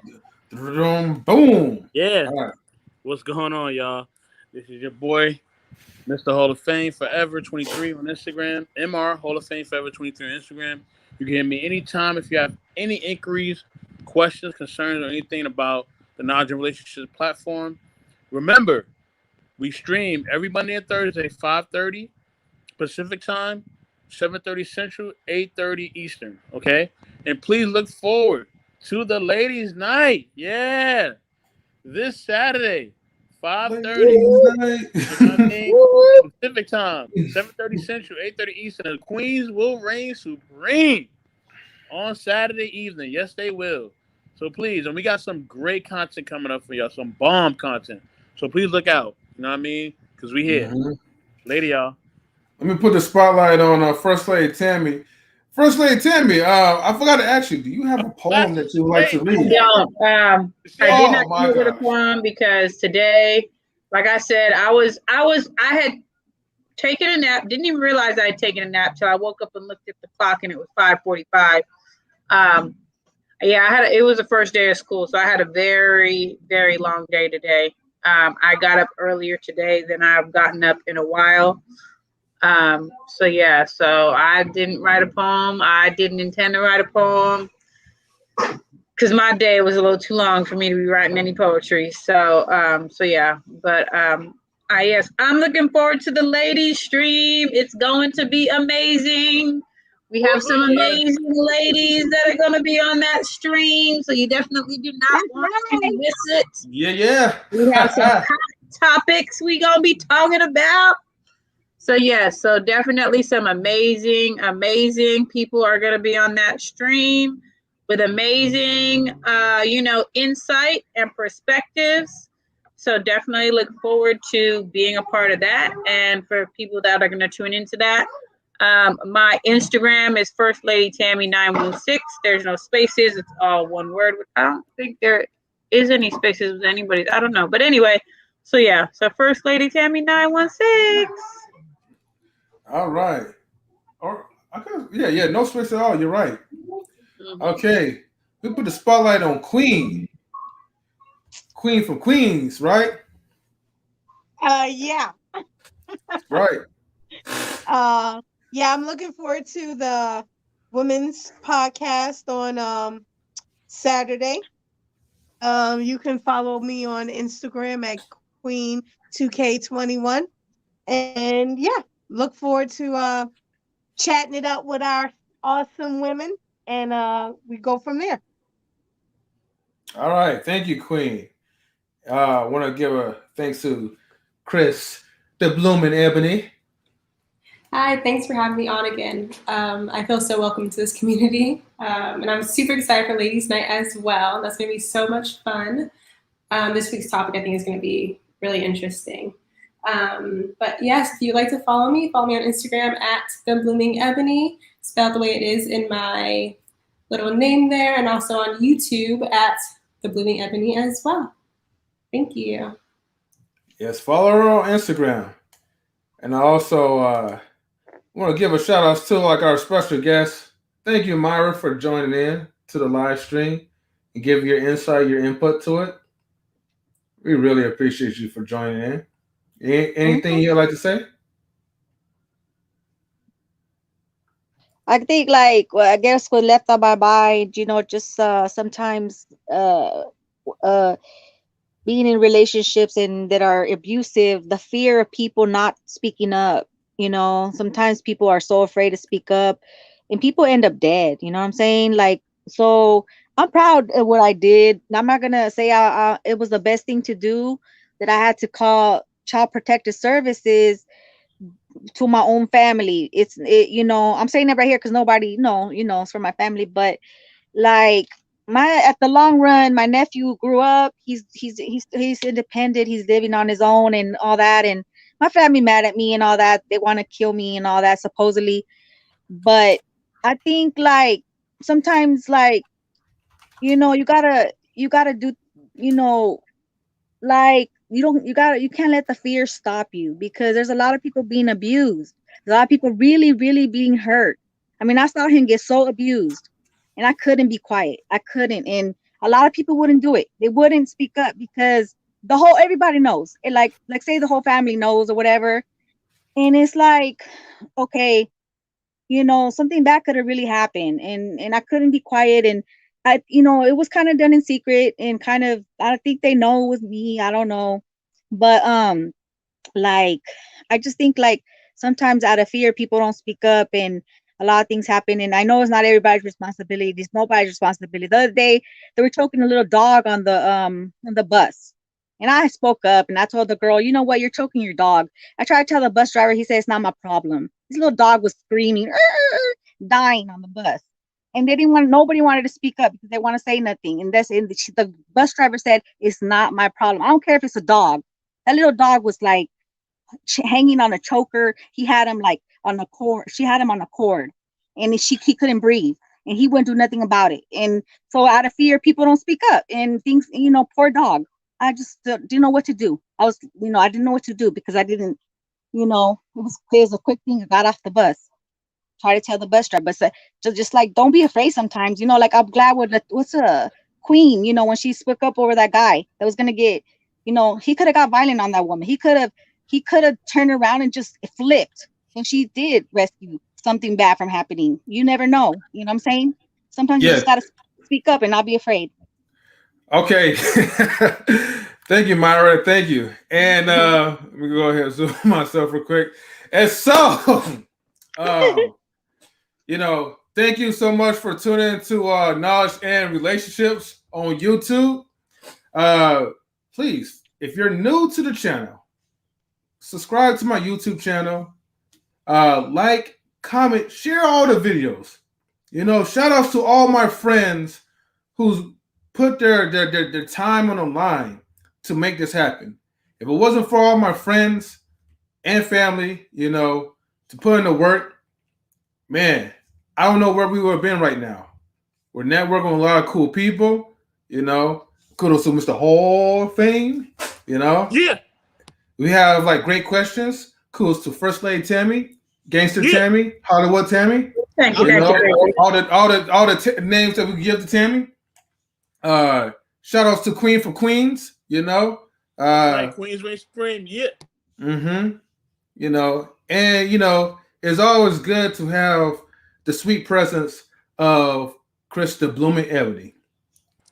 Boom. Yeah. All right. What's going on, y'all? This is your boy, Mr. Hall of Fame Forever 23 on Instagram. MR Hall of Fame Forever 23 on Instagram. You can hit me anytime if you have any inquiries, questions, concerns, or anything about the Knowledge and Relationships platform. Remember, we stream every Monday and Thursday, 5:30 Pacific time, 7:30 Central, 8:30 Eastern. Okay? And please look forward to the ladies' night. Yeah. This Saturday, 5:30. Ladies' You know what I night. mean? Pacific time, 7:30 Central, 8:30 Eastern. The Queens will reign supreme on Saturday evening. Yes, they will. So please, and we got some great content coming up for y'all, some bomb content. So please look out. You know what I mean? Because we here. Hmm. Later, y'all. Let me put the spotlight on First Lady Tammy. First Lady Tammy, I forgot to ask you, do you have a poem that you would like to Wait. read? I did not Oh my come up with a gosh. poem, because today, like I said, I had taken a nap. Didn't even realize I had taken a nap till I woke up and looked at the clock, and it was 5:45. Um, yeah, it was the first day of school, so I had a very, very long day today. I got up earlier today than I've gotten up in a while. So yeah, so I didn't write a poem. I didn't intend to write a poem because my day was a little too long for me to be writing any poetry. So yeah, but yes, I'm looking forward to the ladies stream. It's going to be amazing. We have some Yeah. amazing ladies that are going to be on that stream, so you definitely do not That's want to right. miss it. Yeah, We have some yeah. hot topics we gonna be talking about. So yes, so definitely some amazing people are gonna be on that stream with amazing insight and perspectives. So definitely look forward to being a part of that. And for people that are gonna tune into that, my Instagram is First Lady Tammy 916. There's no spaces, it's all one word. I don't think there is any spaces with anybody's. I don't know. But anyway, so yeah, so First Lady Tammy 916. All right. Or yeah. No space at all. You're right. Mhm. Okay. We put the spotlight on Queen. Queen from Queens, right? Yeah. Right. Yeah, I'm looking forward to the women's podcast on Saturday. You can follow me on Instagram at Queen2K21. And yeah, look forward to chatting it up with our awesome women, and we go from there. All right. Thank you, Queen. I want to give a thanks to Chris, the Blooming Ebony. Hi, thanks for having me on again. I feel so welcome to this community, and I'm super excited for Ladies Night as well. That's going to be so much fun. This week's topic, I think, is going to be really interesting. But yes, if you'd like to follow me on Instagram at the Blooming Ebony, spelled the way it is in my little name there, and also on YouTube at the Blooming Ebony as well. Thank you. Yes, follow her on Instagram. And I also want to give a shout out to like our special guest. Thank you, Myra, for joining in to the live stream and giving your insight, your input to it. We really appreciate you for joining in. Anything Mhm. you'd like to say? I think like well, I guess what left on my mind, just sometimes uh being in relationships and that are abusive, the fear of people not speaking up, sometimes people are so afraid to speak up and people end up dead, you know what I'm saying? Like, so I'm proud of what I did. I'm not gonna say it was the best thing to do, that I had to call child protective services to my own family. I'm saying it right here because nobody, it's for my family, but like my at the long run, my nephew grew up. He's independent. He's living on his own and all that. And my family mad at me and all that. They want to kill me and all that supposedly. But I think like sometimes like you gotta do you know like you can't let the fear stop you because there's a lot of people being abused. There's a lot of people really, really being hurt. I mean, I saw him get so abused and I couldn't be quiet. I couldn't. And a lot of people wouldn't do it. They wouldn't speak up because everybody knows. It like say the whole family knows or whatever. And it's like, okay, something bad could have really happened, and I couldn't be quiet. And it was kind of done in secret, and kind of I think they know it was me. I don't know, but like I just think like sometimes out of fear people don't speak up, and a lot of things happen. And I know it's not everybody's responsibility. It's nobody's responsibility. The other day they were choking a little dog on the bus. And I spoke up and I told the girl, you know what, you're choking your dog. I tried to tell the bus driver, he said it's not my problem. This little dog was screaming, dying on the bus. And nobody wanted to speak up because they want to say nothing. And the bus driver said, it's not my problem. I don't care if it's a dog. That little dog was like hanging on a choker. He had him like on a cord. She had him on a cord, and he couldn't breathe, and he wouldn't do nothing about it. And so out of fear, people don't speak up, and things. Poor dog. I just didn't know what to do. I didn't know what to do because I didn't. It was a quick thing. I got off the bus. Try to tell the bus driver, but just like don't be afraid sometimes. Like I'm glad with what's a queen. When she spoke up over that guy that was gonna get. He could have got violent on that woman. He could have turned around and just flipped and she did rescue something bad from happening. You never know. You know what I'm saying? Sometimes you just Yes. gotta speak up and not be afraid. Okay. Thank you, Myra. Thank you. And let me go ahead and zoom myself real quick. And so, um, thank you so much for tuning into Knowledge and Relationships on YouTube. Uh, Please, if you're new to the channel, subscribe to my YouTube channel. Like, comment, share all the videos. Shout outs to all my friends who's put their time on the line to make this happen. If it wasn't for all my friends and family, to put in the work, man, I don't know where we would have been right now. We're networking with a lot of cool people, you know. Kudos to Mr. Hall of Fame, you know. Yeah. We have like great questions. Kudos to First Lady Tammy, Gangster Yeah. Tammy, Hollywood Tammy. Thank you. You Thank know, you. all the names that we give to Tammy. Shout outs to Queen for Queens, Right. Queens reign supreme. Yeah. Mm-hmm. And it's always good to have the sweet presence of Krista Blooming Ebony.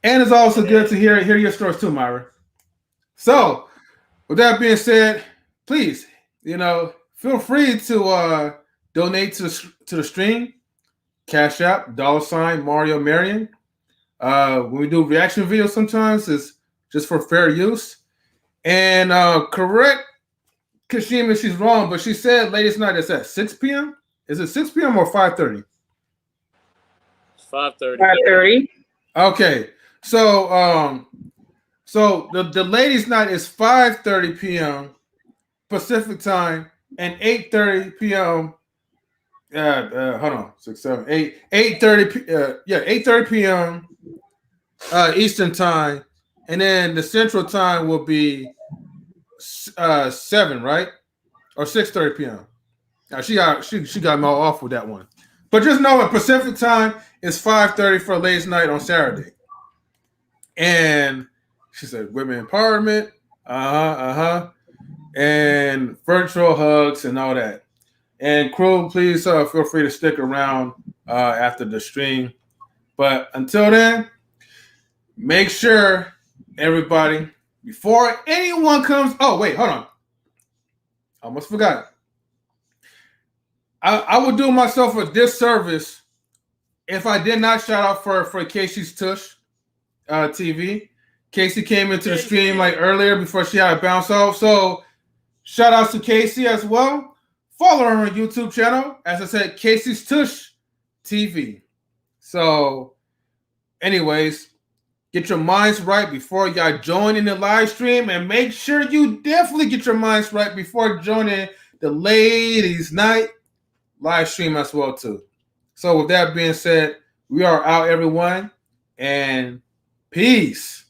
And it's also good to hear your stories too, Myra. So, with that being said, please, feel free to donate to the stream. Cash App, $ Mario Marion. When we do reaction videos, sometimes it's just for fair use. And correct Kashima, she's wrong, but she said ladies' night is at 6 p.m. Is it 6 p.m. or 5:30? It's 5:30. 5:30. Okay, so the ladies' night is 5:30 p.m. Pacific time and 8:30 p.m. Hold on, 6, 7, 8, 8:30. 8:30 p.m. Eastern time, and then the Central time will be 7, right, or 6:30 p.m. Now she got me all off with that one, but just know that Pacific time is 5:30 for ladies' night on Saturday. And she said women empowerment, and virtual hugs and all that. And crew, please feel free to stick around after the stream. But until then, make sure everybody, before anyone comes. Oh wait, hold on. I almost forgot. I would do myself a disservice if I did not shout out for Casey's Tush TV. Casey came into the stream like earlier before she had to bounce off. So shout outs to Casey as well. Follow her on her YouTube channel. As I said, Casey's Tush TV. So, anyways, get your minds right before y'all join in the live stream, and make sure you definitely get your minds right before joining the ladies' night live stream as well too. So with that being said, we are out, everyone, and peace.